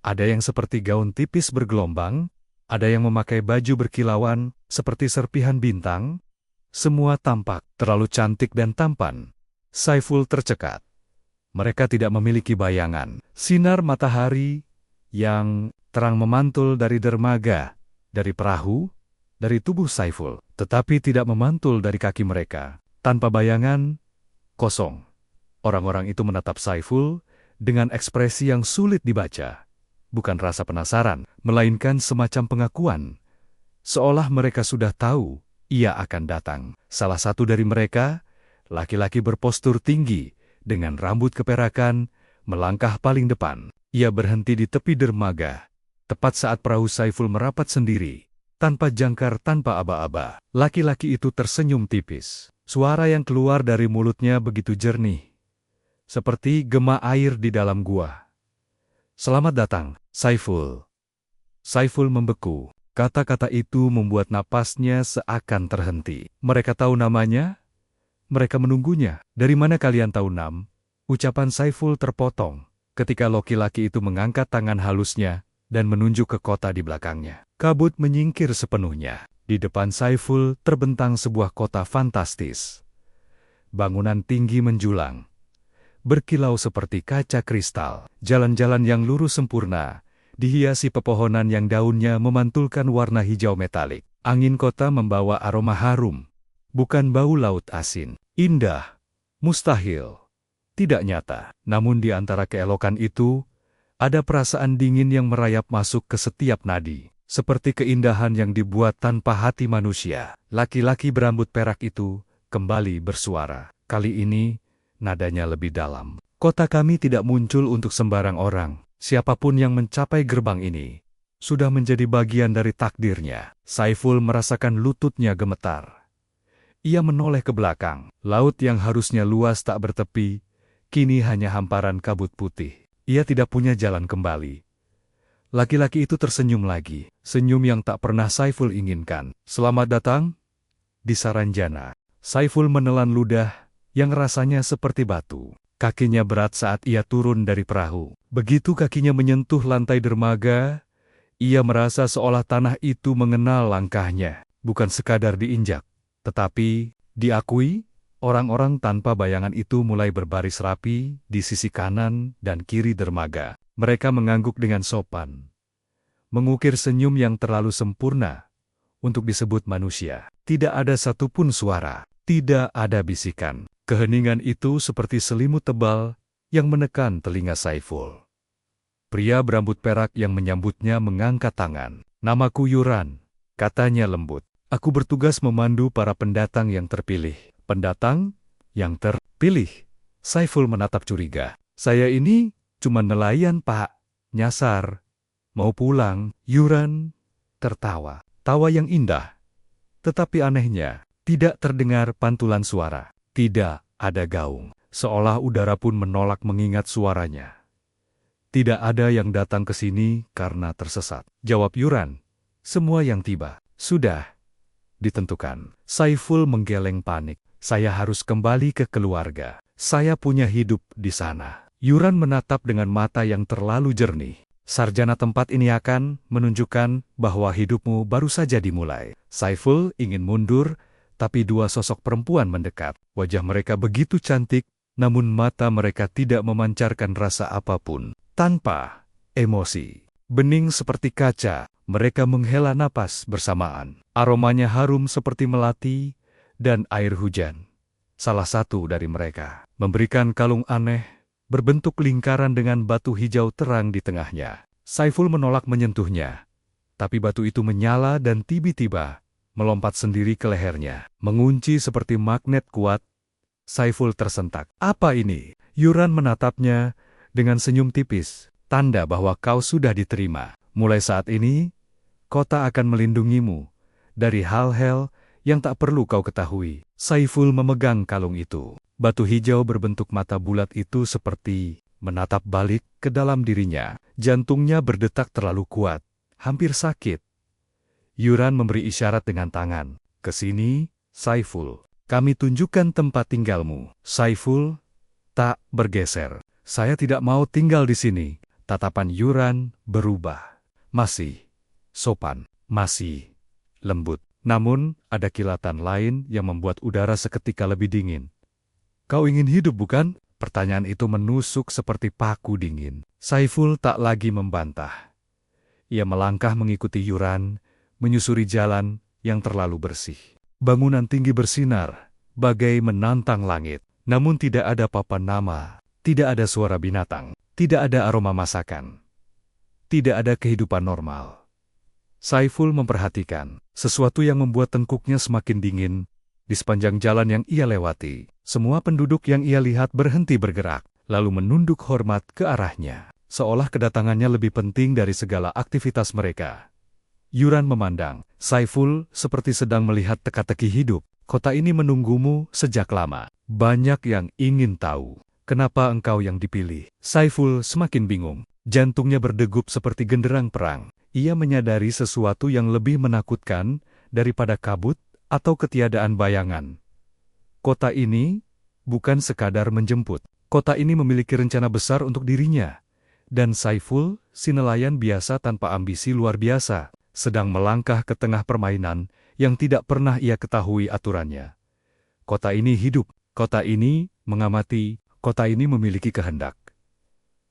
Ada yang seperti gaun tipis bergelombang, ada yang memakai baju berkilauan seperti serpihan bintang. Semua tampak terlalu cantik dan tampan. Saiful tercekat. Mereka tidak memiliki bayangan. Sinar matahari yang terang memantul dari dermaga, dari perahu, dari tubuh Saiful, tetapi tidak memantul dari kaki mereka. Tanpa bayangan, kosong. Orang-orang itu menatap Saiful dengan ekspresi yang sulit dibaca. Bukan rasa penasaran, melainkan semacam pengakuan. Seolah mereka sudah tahu ia akan datang. Salah satu dari mereka, laki-laki berpostur tinggi, dengan rambut keperakan, melangkah paling depan. Ia berhenti di tepi dermaga, tepat saat perahu Saiful merapat sendiri, tanpa jangkar, tanpa aba-aba. Laki-laki itu tersenyum tipis. Suara yang keluar dari mulutnya begitu jernih, seperti gema air di dalam gua. "Selamat datang, Saiful." Saiful membeku. Kata-kata itu membuat napasnya seakan terhenti. Mereka tahu namanya? Mereka menunggunya. "Dari mana kalian tahu Nam?" Ucapan Saiful terpotong ketika laki-laki itu mengangkat tangan halusnya dan menunjuk ke kota di belakangnya. Kabut menyingkir sepenuhnya. Di depan Saiful terbentang sebuah kota fantastis. Bangunan tinggi menjulang, berkilau seperti kaca kristal. Jalan-jalan yang lurus sempurna, dihiasi pepohonan yang daunnya memantulkan warna hijau metalik. Angin kota membawa aroma harum, bukan bau laut asin. Indah, mustahil, tidak nyata. Namun di antara keelokan itu, ada perasaan dingin yang merayap masuk ke setiap nadi. Seperti keindahan yang dibuat tanpa hati manusia. Laki-laki berambut perak itu kembali bersuara. Kali ini, nadanya lebih dalam. "Kota kami tidak muncul untuk sembarang orang. Siapapun yang mencapai gerbang ini, sudah menjadi bagian dari takdirnya." Saiful merasakan lututnya gemetar. Ia menoleh ke belakang. Laut yang harusnya luas tak bertepi, kini hanya hamparan kabut putih. Ia tidak punya jalan kembali. Laki-laki itu tersenyum lagi, senyum yang tak pernah Saiful inginkan. "Selamat datang di Saranjana." Saiful menelan ludah yang rasanya seperti batu. Kakinya berat saat ia turun dari perahu. Begitu kakinya menyentuh lantai dermaga, ia merasa seolah tanah itu mengenal langkahnya. Bukan sekadar diinjak, tetapi diakui. Orang-orang tanpa bayangan itu mulai berbaris rapi di sisi kanan dan kiri dermaga. Mereka mengangguk dengan sopan, mengukir senyum yang terlalu sempurna untuk disebut manusia. Tidak ada satupun suara, tidak ada bisikan. Keheningan itu seperti selimut tebal yang menekan telinga Saiful. Pria berambut perak yang menyambutnya mengangkat tangan. "Namaku Yuran," katanya lembut. "Aku bertugas memandu para pendatang yang terpilih." "Pendatang yang terpilih?" Saiful menatap curiga. "Saya ini cuma nelayan, Pak. Nyasar. Mau pulang." Yuran tertawa. Tawa yang indah. Tetapi anehnya, Tidak terdengar pantulan suara. Tidak ada gaung. Seolah udara pun menolak mengingat suaranya. Tidak ada yang datang ke sini karena tersesat. Jawab Yuran. Semua yang tiba sudah ditentukan. Saiful menggeleng panik. Saya harus kembali ke keluarga. Saya punya hidup di sana. Yuran menatap dengan mata yang terlalu jernih. Sarjana tempat ini akan menunjukkan bahwa hidupmu baru saja dimulai. Saiful ingin mundur, tapi dua sosok perempuan mendekat. Wajah mereka begitu cantik, namun mata mereka tidak memancarkan rasa apapun. Tanpa emosi, bening seperti kaca, mereka menghela napas bersamaan. Aromanya harum seperti melati dan air hujan. Salah satu dari mereka memberikan kalung aneh, berbentuk lingkaran dengan batu hijau terang di tengahnya. Saiful menolak menyentuhnya, tapi batu itu menyala dan tiba-tiba melompat sendiri ke lehernya. Mengunci seperti magnet kuat, Saiful tersentak. Apa ini? Yuran menatapnya dengan senyum tipis, tanda bahwa kau sudah diterima. Mulai saat ini, kota akan melindungimu dari hal-hal yang tak perlu kau ketahui. Saiful memegang kalung itu. Batu hijau berbentuk mata bulat itu seperti menatap balik ke dalam dirinya. Jantungnya berdetak terlalu kuat, hampir sakit. Yuran memberi isyarat dengan tangan. Ke sini, Saiful. Kami tunjukkan tempat tinggalmu. Saiful tak bergeser. Saya tidak mau tinggal di sini. Tatapan Yuran berubah. Masih sopan, masih lembut. Namun, ada kilatan lain yang membuat udara seketika lebih dingin. Kau ingin hidup, bukan? Pertanyaan itu menusuk seperti paku dingin. Saiful tak lagi membantah. Ia melangkah mengikuti Yuran, menyusuri jalan yang terlalu bersih. Bangunan tinggi bersinar, bagai menantang langit. Namun tidak ada papan nama, tidak ada suara binatang, tidak ada aroma masakan. Tidak ada kehidupan normal. Saiful memperhatikan sesuatu yang membuat tengkuknya semakin dingin. Di sepanjang jalan yang ia lewati, semua penduduk yang ia lihat berhenti bergerak, lalu menunduk hormat ke arahnya, seolah kedatangannya lebih penting dari segala aktivitas mereka. Yuran memandang Saiful seperti sedang melihat teka-teki hidup. Kota ini menunggumu sejak lama. Banyak yang ingin tahu, kenapa engkau yang dipilih. Saiful semakin bingung. Jantungnya berdegup seperti genderang perang. Ia menyadari sesuatu yang lebih menakutkan daripada kabut atau ketiadaan bayangan. Kota ini bukan sekadar menjemput. Kota ini memiliki rencana besar untuk dirinya. Dan Saiful, si nelayan biasa tanpa ambisi luar biasa, sedang melangkah ke tengah permainan yang tidak pernah ia ketahui aturannya. Kota ini hidup, kota ini mengamati, kota ini memiliki kehendak.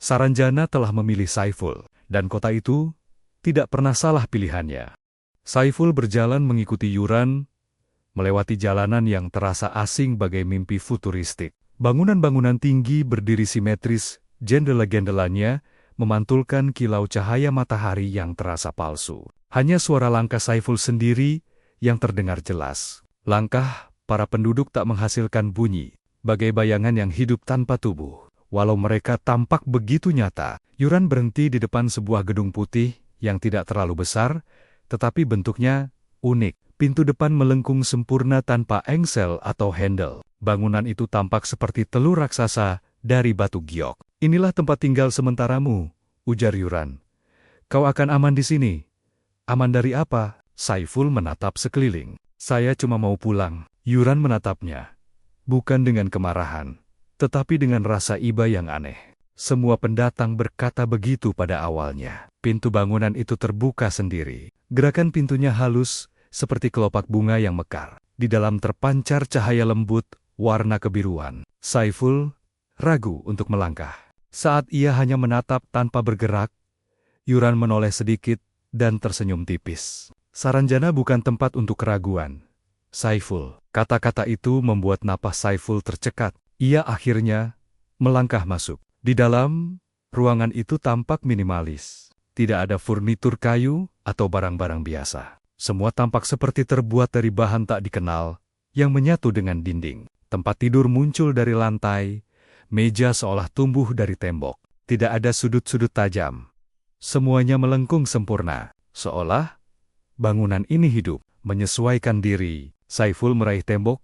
Saranjana telah memilih Saiful, dan kota itu tidak pernah salah pilihannya. Saiful berjalan mengikuti Yuran, melewati jalanan yang terasa asing bagai mimpi futuristik. Bangunan-bangunan tinggi berdiri simetris, jendela-jendelanya memantulkan kilau cahaya matahari yang terasa palsu. Hanya suara langkah Saiful sendiri yang terdengar jelas. Langkah para penduduk tak menghasilkan bunyi, bagai bayangan yang hidup tanpa tubuh. Walau mereka tampak begitu nyata, Yuran berhenti di depan sebuah gedung putih yang tidak terlalu besar, tetapi bentuknya unik. Pintu depan melengkung sempurna tanpa engsel atau handle. Bangunan itu tampak seperti telur raksasa dari batu giok. Inilah tempat tinggal sementaramu, ujar Yuran. Kau akan aman di sini. Aman dari apa? Saiful menatap sekeliling. Saya cuma mau pulang. Yuran menatapnya. Bukan dengan kemarahan, tetapi dengan rasa iba yang aneh. Semua pendatang berkata begitu pada awalnya. Pintu bangunan itu terbuka sendiri. Gerakan pintunya halus, seperti kelopak bunga yang mekar. Di dalam terpancar cahaya lembut, warna kebiruan. Saiful ragu untuk melangkah. Saat ia hanya menatap tanpa bergerak, Yuran menoleh sedikit dan tersenyum tipis. Saranjana bukan tempat untuk keraguan. Saiful. Kata-kata itu membuat napas Saiful tercekat. Ia akhirnya melangkah masuk. Di dalam, ruangan itu tampak minimalis. Tidak ada furnitur kayu atau barang-barang biasa. Semua tampak seperti terbuat dari bahan tak dikenal yang menyatu dengan dinding. Tempat tidur muncul dari lantai, meja seolah tumbuh dari tembok. Tidak ada sudut-sudut tajam. Semuanya melengkung sempurna, seolah bangunan ini hidup, menyesuaikan diri Saiful meraih tembok,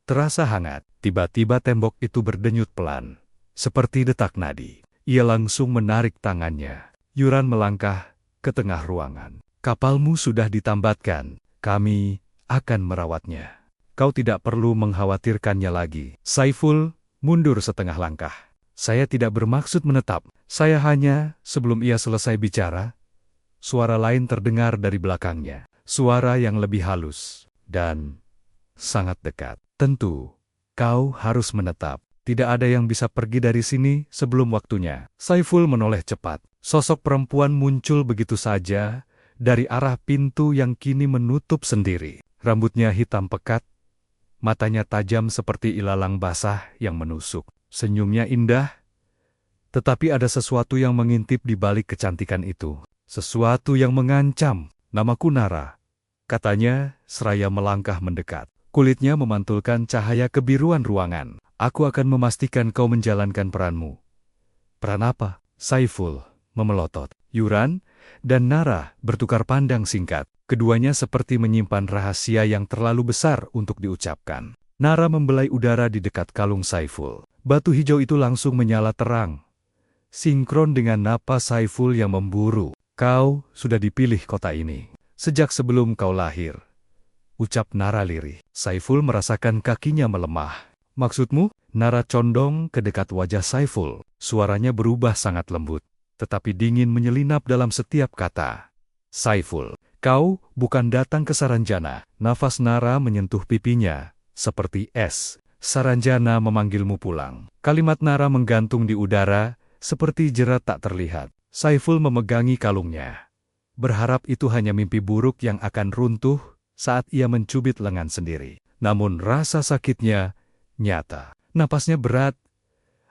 terasa hangat. Tiba-tiba tembok itu berdenyut pelan, seperti detak nadi. Ia langsung menarik tangannya. Yuran melangkah ke tengah ruangan. Kapalmu sudah ditambatkan, kami akan merawatnya. Kau tidak perlu mengkhawatirkannya lagi. Saiful mundur setengah langkah. Saya tidak bermaksud menetap. Saya hanya, sebelum ia selesai bicara, suara lain terdengar dari belakangnya. Suara yang lebih halus dan sangat dekat. Tentu, kau harus menetap. Tidak ada yang bisa pergi dari sini sebelum waktunya. Saiful menoleh cepat. Sosok perempuan muncul begitu saja dari arah pintu yang kini menutup sendiri. Rambutnya hitam pekat, matanya tajam seperti ilalang basah yang menusuk. Senyumnya indah, tetapi ada sesuatu yang mengintip di balik kecantikan itu. Sesuatu yang mengancam. Namaku Nara, katanya seraya melangkah mendekat. Kulitnya memantulkan cahaya kebiruan ruangan. Aku akan memastikan kau menjalankan peranmu. Peran apa? Saiful memelotot. Yuran dan Nara bertukar pandang singkat. Keduanya seperti menyimpan rahasia yang terlalu besar untuk diucapkan. Nara membelai udara di dekat kalung Saiful. Batu hijau itu langsung menyala terang, sinkron dengan napas Saiful yang memburu. Kau sudah dipilih kota ini sejak sebelum kau lahir, ucap Nara lirih. Saiful merasakan kakinya melemah. Maksudmu? Nara condong ke dekat wajah Saiful. Suaranya berubah sangat lembut, tetapi dingin menyelinap dalam setiap kata. Saiful, kau bukan datang ke Saranjana. Nafas Nara menyentuh pipinya, seperti es. Saranjana memanggilmu pulang. Kalimat Nara menggantung di udara, seperti jerat tak terlihat. Saiful memegangi kalungnya, berharap itu hanya mimpi buruk yang akan runtuh saat ia mencubit lengan sendiri. Namun rasa sakitnya nyata. Napasnya berat.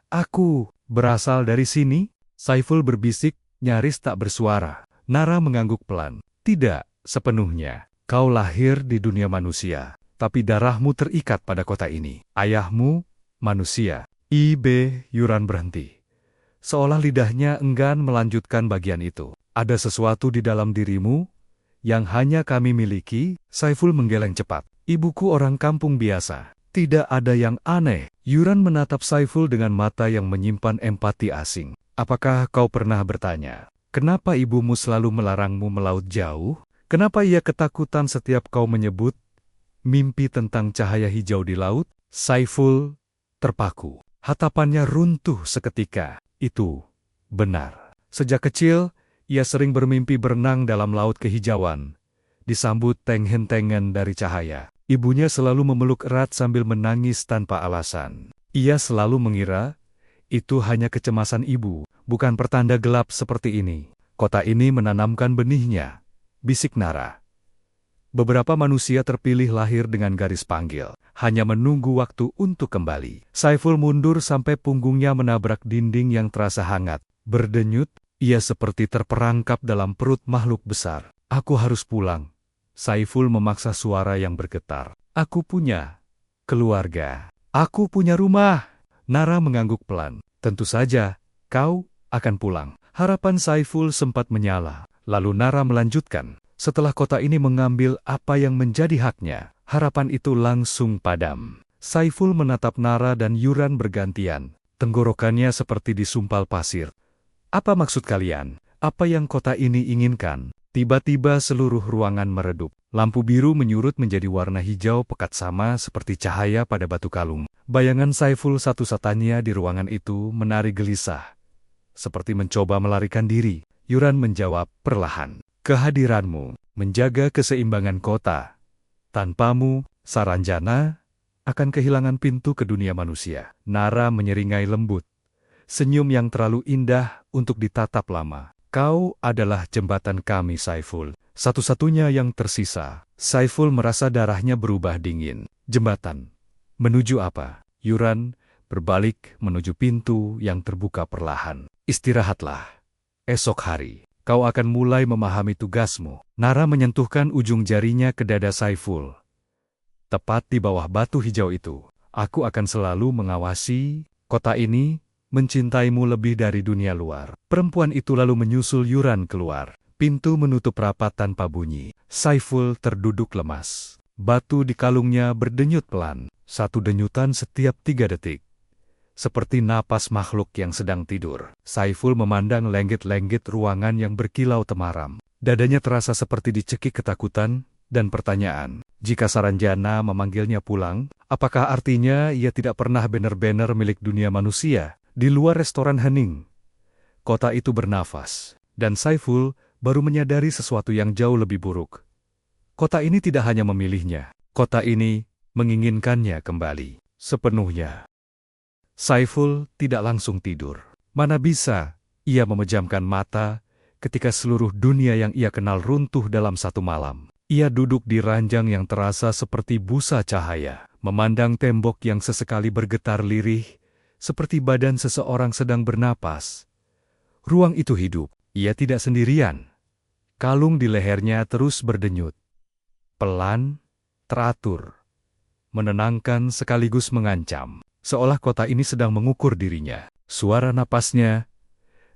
Aku berasal dari sini? Saiful berbisik, nyaris tak bersuara. Nara mengangguk pelan. Tidak sepenuhnya. Kau lahir di dunia manusia, tapi darahmu terikat pada kota ini. Ayahmu manusia. Yuran berhenti, seolah lidahnya enggan melanjutkan bagian itu. Ada sesuatu di dalam dirimu yang hanya kami miliki. Saiful menggeleng cepat. Ibuku orang kampung biasa. Tidak ada yang aneh. Yuran menatap Saiful dengan mata yang menyimpan empati asing. Apakah kau pernah bertanya, kenapa ibumu selalu melarangmu melaut jauh? Kenapa ia ketakutan setiap kau menyebut mimpi tentang cahaya hijau di laut? Saiful terpaku. Hatapannya runtuh seketika. Itu benar. Sejak kecil, ia sering bermimpi berenang dalam laut kehijauan, disambut teng-hentengan dari cahaya. Ibunya selalu memeluk erat sambil menangis tanpa alasan. Ia selalu mengira itu hanya kecemasan ibu, bukan pertanda gelap seperti ini. Kota ini menanamkan benihnya, bisik Nara. Beberapa manusia terpilih lahir dengan garis panggil, hanya menunggu waktu untuk kembali. Saiful mundur sampai punggungnya menabrak dinding yang terasa hangat. Berdenyut, ia seperti terperangkap dalam perut makhluk besar. Aku harus pulang. Saiful memaksa suara yang bergetar. Aku punya keluarga. Aku punya rumah. Nara mengangguk pelan. Tentu saja, kau akan pulang. Harapan Saiful sempat menyala. Lalu Nara melanjutkan. Setelah kota ini mengambil apa yang menjadi haknya, harapan itu langsung padam. Saiful menatap Nara dan Yuran bergantian. Tenggorokannya seperti disumpal pasir. Apa maksud kalian? Apa yang kota ini inginkan? Tiba-tiba seluruh ruangan meredup. Lampu biru menyurut menjadi warna hijau pekat sama seperti cahaya pada batu kalung. Bayangan Saiful satu-satunya di ruangan itu menari gelisah, seperti mencoba melarikan diri. Yuran menjawab perlahan. Kehadiranmu menjaga keseimbangan kota. Tanpamu, Saranjana akan kehilangan pintu ke dunia manusia. Nara menyeringai lembut. Senyum yang terlalu indah untuk ditatap lama. Kau adalah jembatan kami, Saiful. Satu-satunya yang tersisa. Saiful merasa darahnya berubah dingin. Jembatan. Menuju apa? Yuran berbalik menuju pintu yang terbuka perlahan. Istirahatlah. Esok hari, kau akan mulai memahami tugasmu. Nara menyentuhkan ujung jarinya ke dada Saiful. Tepat di bawah batu hijau itu, aku akan selalu mengawasi kota ini. Mencintaimu lebih dari dunia luar. Perempuan itu lalu menyusul Yuran keluar. Pintu menutup rapat tanpa bunyi. Saiful terduduk lemas. Batu di kalungnya berdenyut pelan, satu denyutan setiap 3 detik. Seperti napas makhluk yang sedang tidur. Saiful memandang lenggit-lenggit ruangan yang berkilau temaram. Dadanya terasa seperti dicekik ketakutan dan pertanyaan. Jika Saranjana memanggilnya pulang, apakah artinya ia tidak pernah benar-benar milik dunia manusia? Di luar restoran hening, kota itu bernafas, dan Saiful baru menyadari sesuatu yang jauh lebih buruk. Kota ini tidak hanya memilihnya, kota ini menginginkannya kembali sepenuhnya. Saiful tidak langsung tidur. Mana bisa ia memejamkan mata ketika seluruh dunia yang ia kenal runtuh dalam satu malam. Ia duduk di ranjang yang terasa seperti busa cahaya, memandang tembok yang sesekali bergetar lirih, seperti badan seseorang sedang bernapas. Ruang itu hidup, ia tidak sendirian. Kalung di lehernya terus berdenyut. Pelan, teratur, menenangkan sekaligus mengancam. Seolah kota ini sedang mengukur dirinya. Suara napasnya,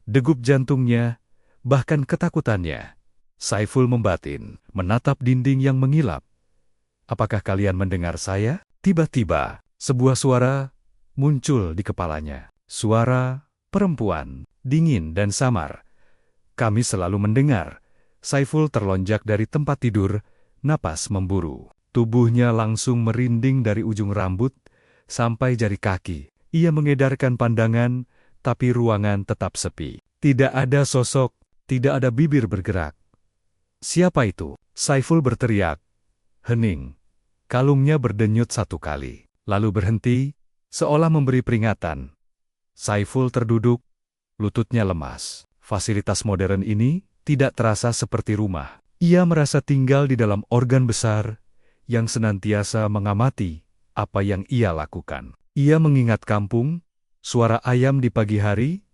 degup jantungnya, bahkan ketakutannya. Saiful membatin, menatap dinding yang mengilap. Apakah kalian mendengar saya? Tiba-tiba, sebuah suara muncul di kepalanya. Suara perempuan, dingin dan samar. Kami selalu mendengar. Saiful terlonjak dari tempat tidur, napas memburu. Tubuhnya langsung merinding dari ujung rambut sampai jari kaki. Ia mengedarkan pandangan, tapi ruangan tetap sepi. Tidak ada sosok, tidak ada bibir bergerak. Siapa itu? Saiful berteriak. Hening. Kalungnya berdenyut 1 kali, lalu berhenti, seolah memberi peringatan. Saiful terduduk, lututnya lemas. Fasilitas modern ini tidak terasa seperti rumah. Ia merasa tinggal di dalam organ besar yang senantiasa mengamati apa yang ia lakukan. Ia mengingat kampung, suara ayam di pagi hari,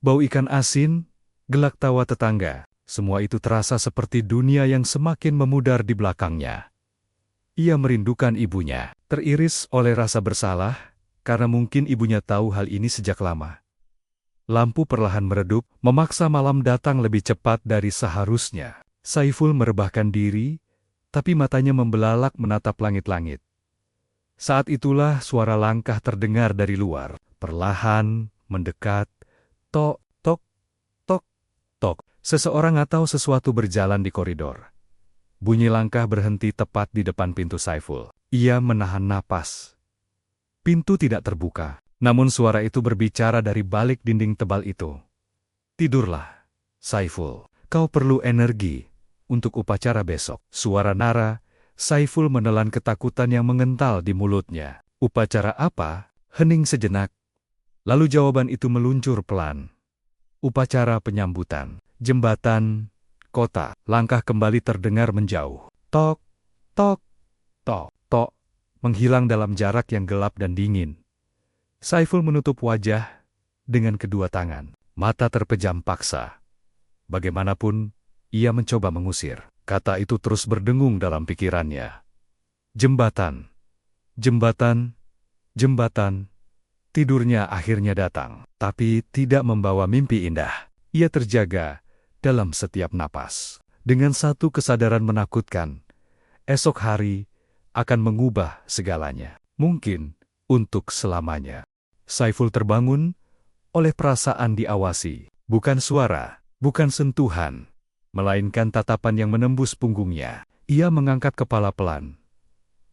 bau ikan asin, gelak tawa tetangga. Semua itu terasa seperti dunia yang semakin memudar di belakangnya. Ia merindukan ibunya, teriris oleh rasa bersalah, karena mungkin ibunya tahu hal ini sejak lama. Lampu perlahan meredup, memaksa malam datang lebih cepat dari seharusnya. Saiful merebahkan diri, tapi matanya membelalak menatap langit-langit. Saat itulah suara langkah terdengar dari luar, perlahan, mendekat, tok, tok, tok, tok. Seseorang atau sesuatu berjalan di koridor. Bunyi langkah berhenti tepat di depan pintu Saiful. Ia menahan napas. Pintu tidak terbuka, namun suara itu berbicara dari balik dinding tebal itu. Tidurlah, Saiful. Kau perlu energi untuk upacara besok. Suara Nara. Saiful menelan ketakutan yang mengental di mulutnya. Upacara apa? Hening sejenak. Lalu jawaban itu meluncur pelan. Upacara penyambutan. Jembatan, kota. Langkah kembali terdengar menjauh. Tok, tok, tok, tok. Menghilang dalam jarak yang gelap dan dingin. Saiful menutup wajah dengan kedua tangan. Mata terpejam paksa. Bagaimanapun, ia mencoba mengusir. Kata itu terus berdengung dalam pikirannya. Jembatan, jembatan, jembatan. Tidurnya akhirnya datang, tapi tidak membawa mimpi indah. Ia terjaga dalam setiap napas. Dengan satu kesadaran menakutkan, esok hari akan mengubah segalanya. Mungkin untuk selamanya. Saiful terbangun oleh perasaan diawasi. Bukan suara, bukan sentuhan, melainkan tatapan yang menembus punggungnya. Ia mengangkat kepala pelan.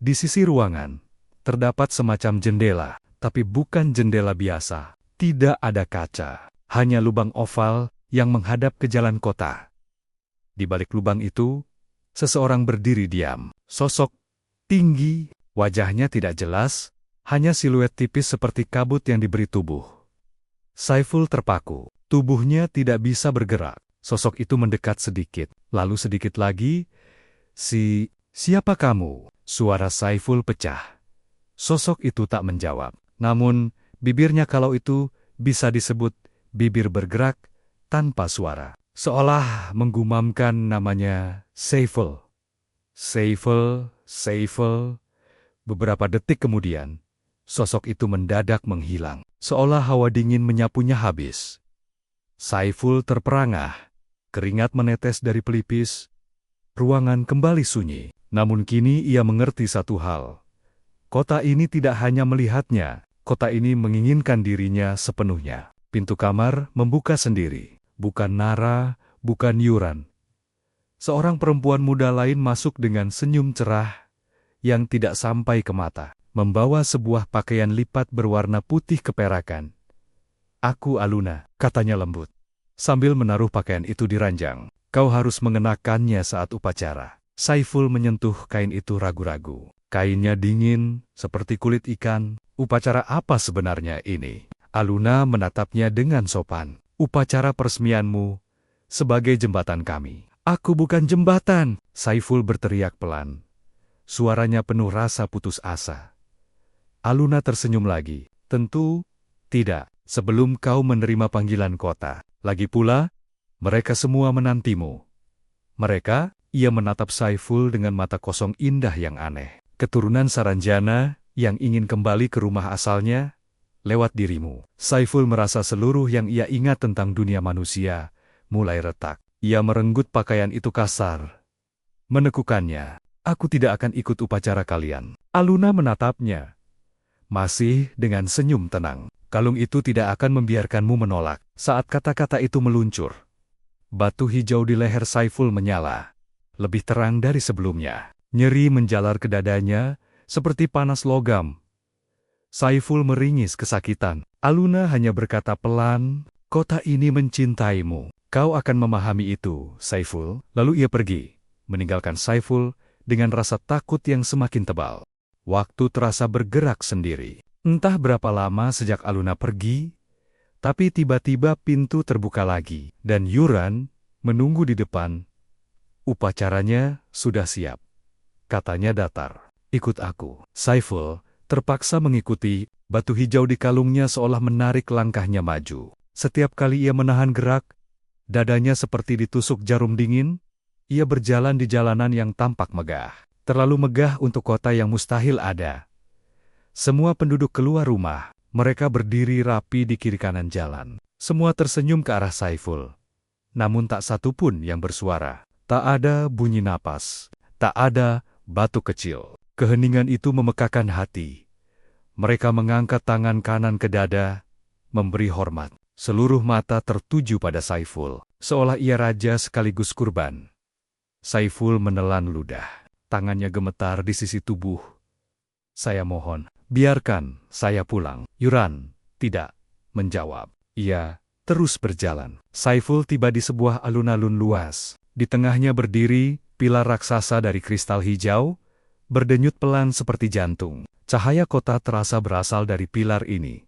Di sisi ruangan, terdapat semacam jendela, tapi bukan jendela biasa. Tidak ada kaca, hanya lubang oval yang menghadap ke jalan kota. Di balik lubang itu, seseorang berdiri diam. Sosok tinggi, wajahnya tidak jelas, hanya siluet tipis seperti kabut yang diberi tubuh. Saiful terpaku, tubuhnya tidak bisa bergerak. Sosok itu mendekat sedikit, lalu sedikit lagi. Siapa kamu? Suara Saiful pecah. Sosok itu tak menjawab, namun bibirnya kalau itu bisa disebut bibir bergerak tanpa suara. Seolah menggumamkan namanya Saiful. Saiful, Saiful. Beberapa detik kemudian, sosok itu mendadak menghilang, seolah hawa dingin menyapunya habis. Saiful terperangah. Keringat menetes dari pelipis, ruangan kembali sunyi. Namun kini ia mengerti satu hal. Kota ini tidak hanya melihatnya, kota ini menginginkan dirinya sepenuhnya. Pintu kamar membuka sendiri. Bukan Nara, bukan Yuran. Seorang perempuan muda lain masuk dengan senyum cerah yang tidak sampai ke mata, membawa sebuah pakaian lipat berwarna putih keperakan. "Aku Aluna," katanya lembut, sambil menaruh pakaian itu di ranjang. "Kau harus mengenakannya saat upacara." Saiful menyentuh kain itu ragu-ragu. Kainnya dingin, seperti kulit ikan. Upacara apa sebenarnya ini? Aluna menatapnya dengan sopan. "Upacara peresmianmu sebagai jembatan kami." "Aku bukan jembatan!" Saiful berteriak pelan. Suaranya penuh rasa putus asa. Aluna tersenyum lagi. "Tentu tidak, sebelum kau menerima panggilan kota. Lagi pula, mereka semua menantimu." "Mereka?" Ia menatap Saiful dengan mata kosong indah yang aneh. "Keturunan Saranjana yang ingin kembali ke rumah asalnya lewat dirimu." Saiful merasa seluruh yang ia ingat tentang dunia manusia mulai retak. Ia merenggut pakaian itu kasar, menekukannya. "Aku tidak akan ikut upacara kalian." Aluna menatapnya, masih dengan senyum tenang. "Kalung itu tidak akan membiarkanmu menolak." Saat kata-kata itu meluncur, batu hijau di leher Saiful menyala, lebih terang dari sebelumnya. Nyeri menjalar ke dadanya, seperti panas logam. Saiful meringis kesakitan. Aluna hanya berkata pelan, "Kota ini mencintaimu. Kau akan memahami itu, Saiful." Lalu ia pergi, meninggalkan Saiful dengan rasa takut yang semakin tebal. Waktu terasa bergerak sendiri. Entah berapa lama sejak Aluna pergi, tapi tiba-tiba pintu terbuka lagi, dan Yuran menunggu di depan. "Upacaranya sudah siap," katanya datar. "Ikut aku." Saiful terpaksa mengikuti. Batu hijau di kalungnya seolah menarik langkahnya maju. Setiap kali ia menahan gerak, dadanya seperti ditusuk jarum dingin. Ia berjalan di jalanan yang tampak megah. Terlalu megah untuk kota yang mustahil ada. Semua penduduk keluar rumah. Mereka berdiri rapi di kiri kanan jalan. Semua tersenyum ke arah Saiful. Namun tak satu pun yang bersuara. Tak ada bunyi napas. Tak ada batu kecil. Keheningan itu memekakan hati. Mereka mengangkat tangan kanan ke dada, memberi hormat. Seluruh mata tertuju pada Saiful, seolah ia raja sekaligus kurban. Saiful menelan ludah. Tangannya gemetar di sisi tubuh. "Saya mohon, biarkan saya pulang." Yuran tidak menjawab. Ia terus berjalan. Saiful tiba di sebuah alun-alun luas. Di tengahnya berdiri pilar raksasa dari kristal hijau, berdenyut pelan seperti jantung. Cahaya kota terasa berasal dari pilar ini.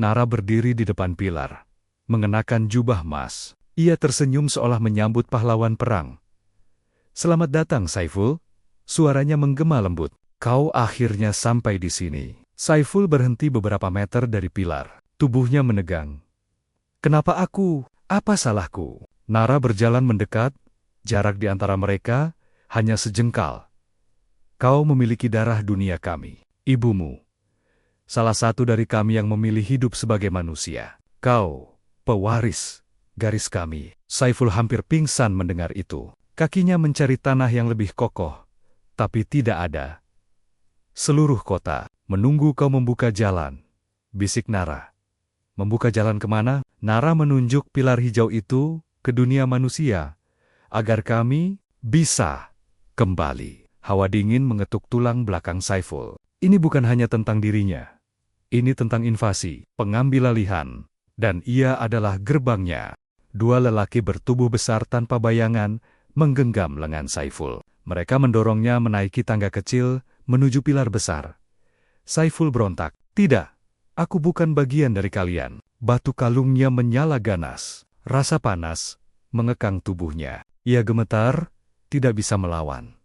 Nara berdiri di depan pilar, mengenakan jubah emas. Ia tersenyum seolah menyambut pahlawan perang. "Selamat datang, Saiful." Suaranya menggema lembut. "Kau akhirnya sampai di sini." Saiful berhenti beberapa meter dari pilar. Tubuhnya menegang. "Kenapa aku? Apa salahku?" Nara berjalan mendekat. Jarak di antara mereka hanya sejengkal. "Kau memiliki darah dunia kami. Ibumu salah satu dari kami yang memilih hidup sebagai manusia. Kau pewaris garis kami." Saiful hampir pingsan mendengar itu. Kakinya mencari tanah yang lebih kokoh, tapi tidak ada. "Seluruh kota menunggu kau membuka jalan," bisik Nara. "Membuka jalan kemana?" Nara menunjuk pilar hijau itu ke dunia manusia, agar kami bisa kembali. Hawa dingin mengetuk tulang belakang Saiful. Ini bukan hanya tentang dirinya. Ini tentang invasi, pengambil alihan, dan ia adalah gerbangnya. Dua lelaki bertubuh besar tanpa bayangan menggenggam lengan Saiful. Mereka mendorongnya menaiki tangga kecil menuju pilar besar. Saiful berontak. "Tidak, aku bukan bagian dari kalian." Batu kalungnya menyala ganas. Rasa panas mengekang tubuhnya. Ia gemetar, tidak bisa melawan.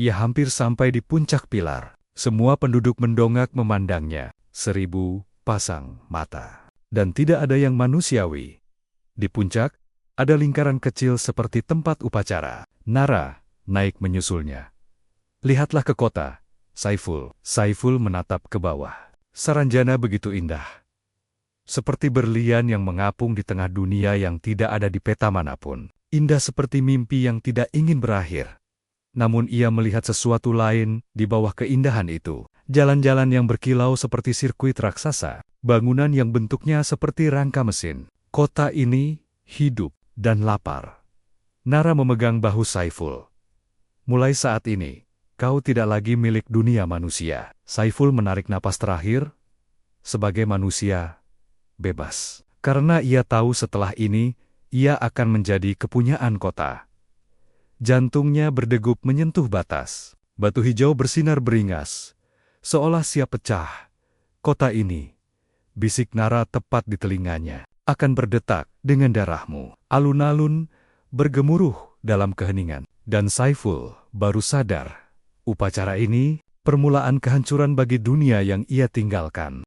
Ia hampir sampai di puncak pilar. Semua penduduk mendongak memandangnya. 1000 pasang mata. Dan tidak ada yang manusiawi. Di puncak, ada lingkaran kecil seperti tempat upacara. Nara naik menyusulnya. "Lihatlah ke kota, Saiful." Saiful menatap ke bawah. Saranjana begitu indah. Seperti berlian yang mengapung di tengah dunia yang tidak ada di peta manapun. Indah seperti mimpi yang tidak ingin berakhir. Namun ia melihat sesuatu lain di bawah keindahan itu. Jalan-jalan yang berkilau seperti sirkuit raksasa, bangunan yang bentuknya seperti rangka mesin. Kota ini hidup dan lapar. Nara memegang bahu Saiful. Mulai saat ini, kau tidak lagi milik dunia manusia. Saiful menarik napas terakhir. Sebagai manusia, bebas. Karena ia tahu setelah ini, ia akan menjadi kepunyaan kota. Jantungnya berdegup menyentuh batas. Batu hijau bersinar beringas, seolah siap pecah. Kota ini, bisik Nara tepat di telinganya, akan berdetak dengan darahmu. Alun-alun bergemuruh dalam keheningan. Dan Saiful baru sadar, upacara ini permulaan kehancuran bagi dunia yang ia tinggalkan.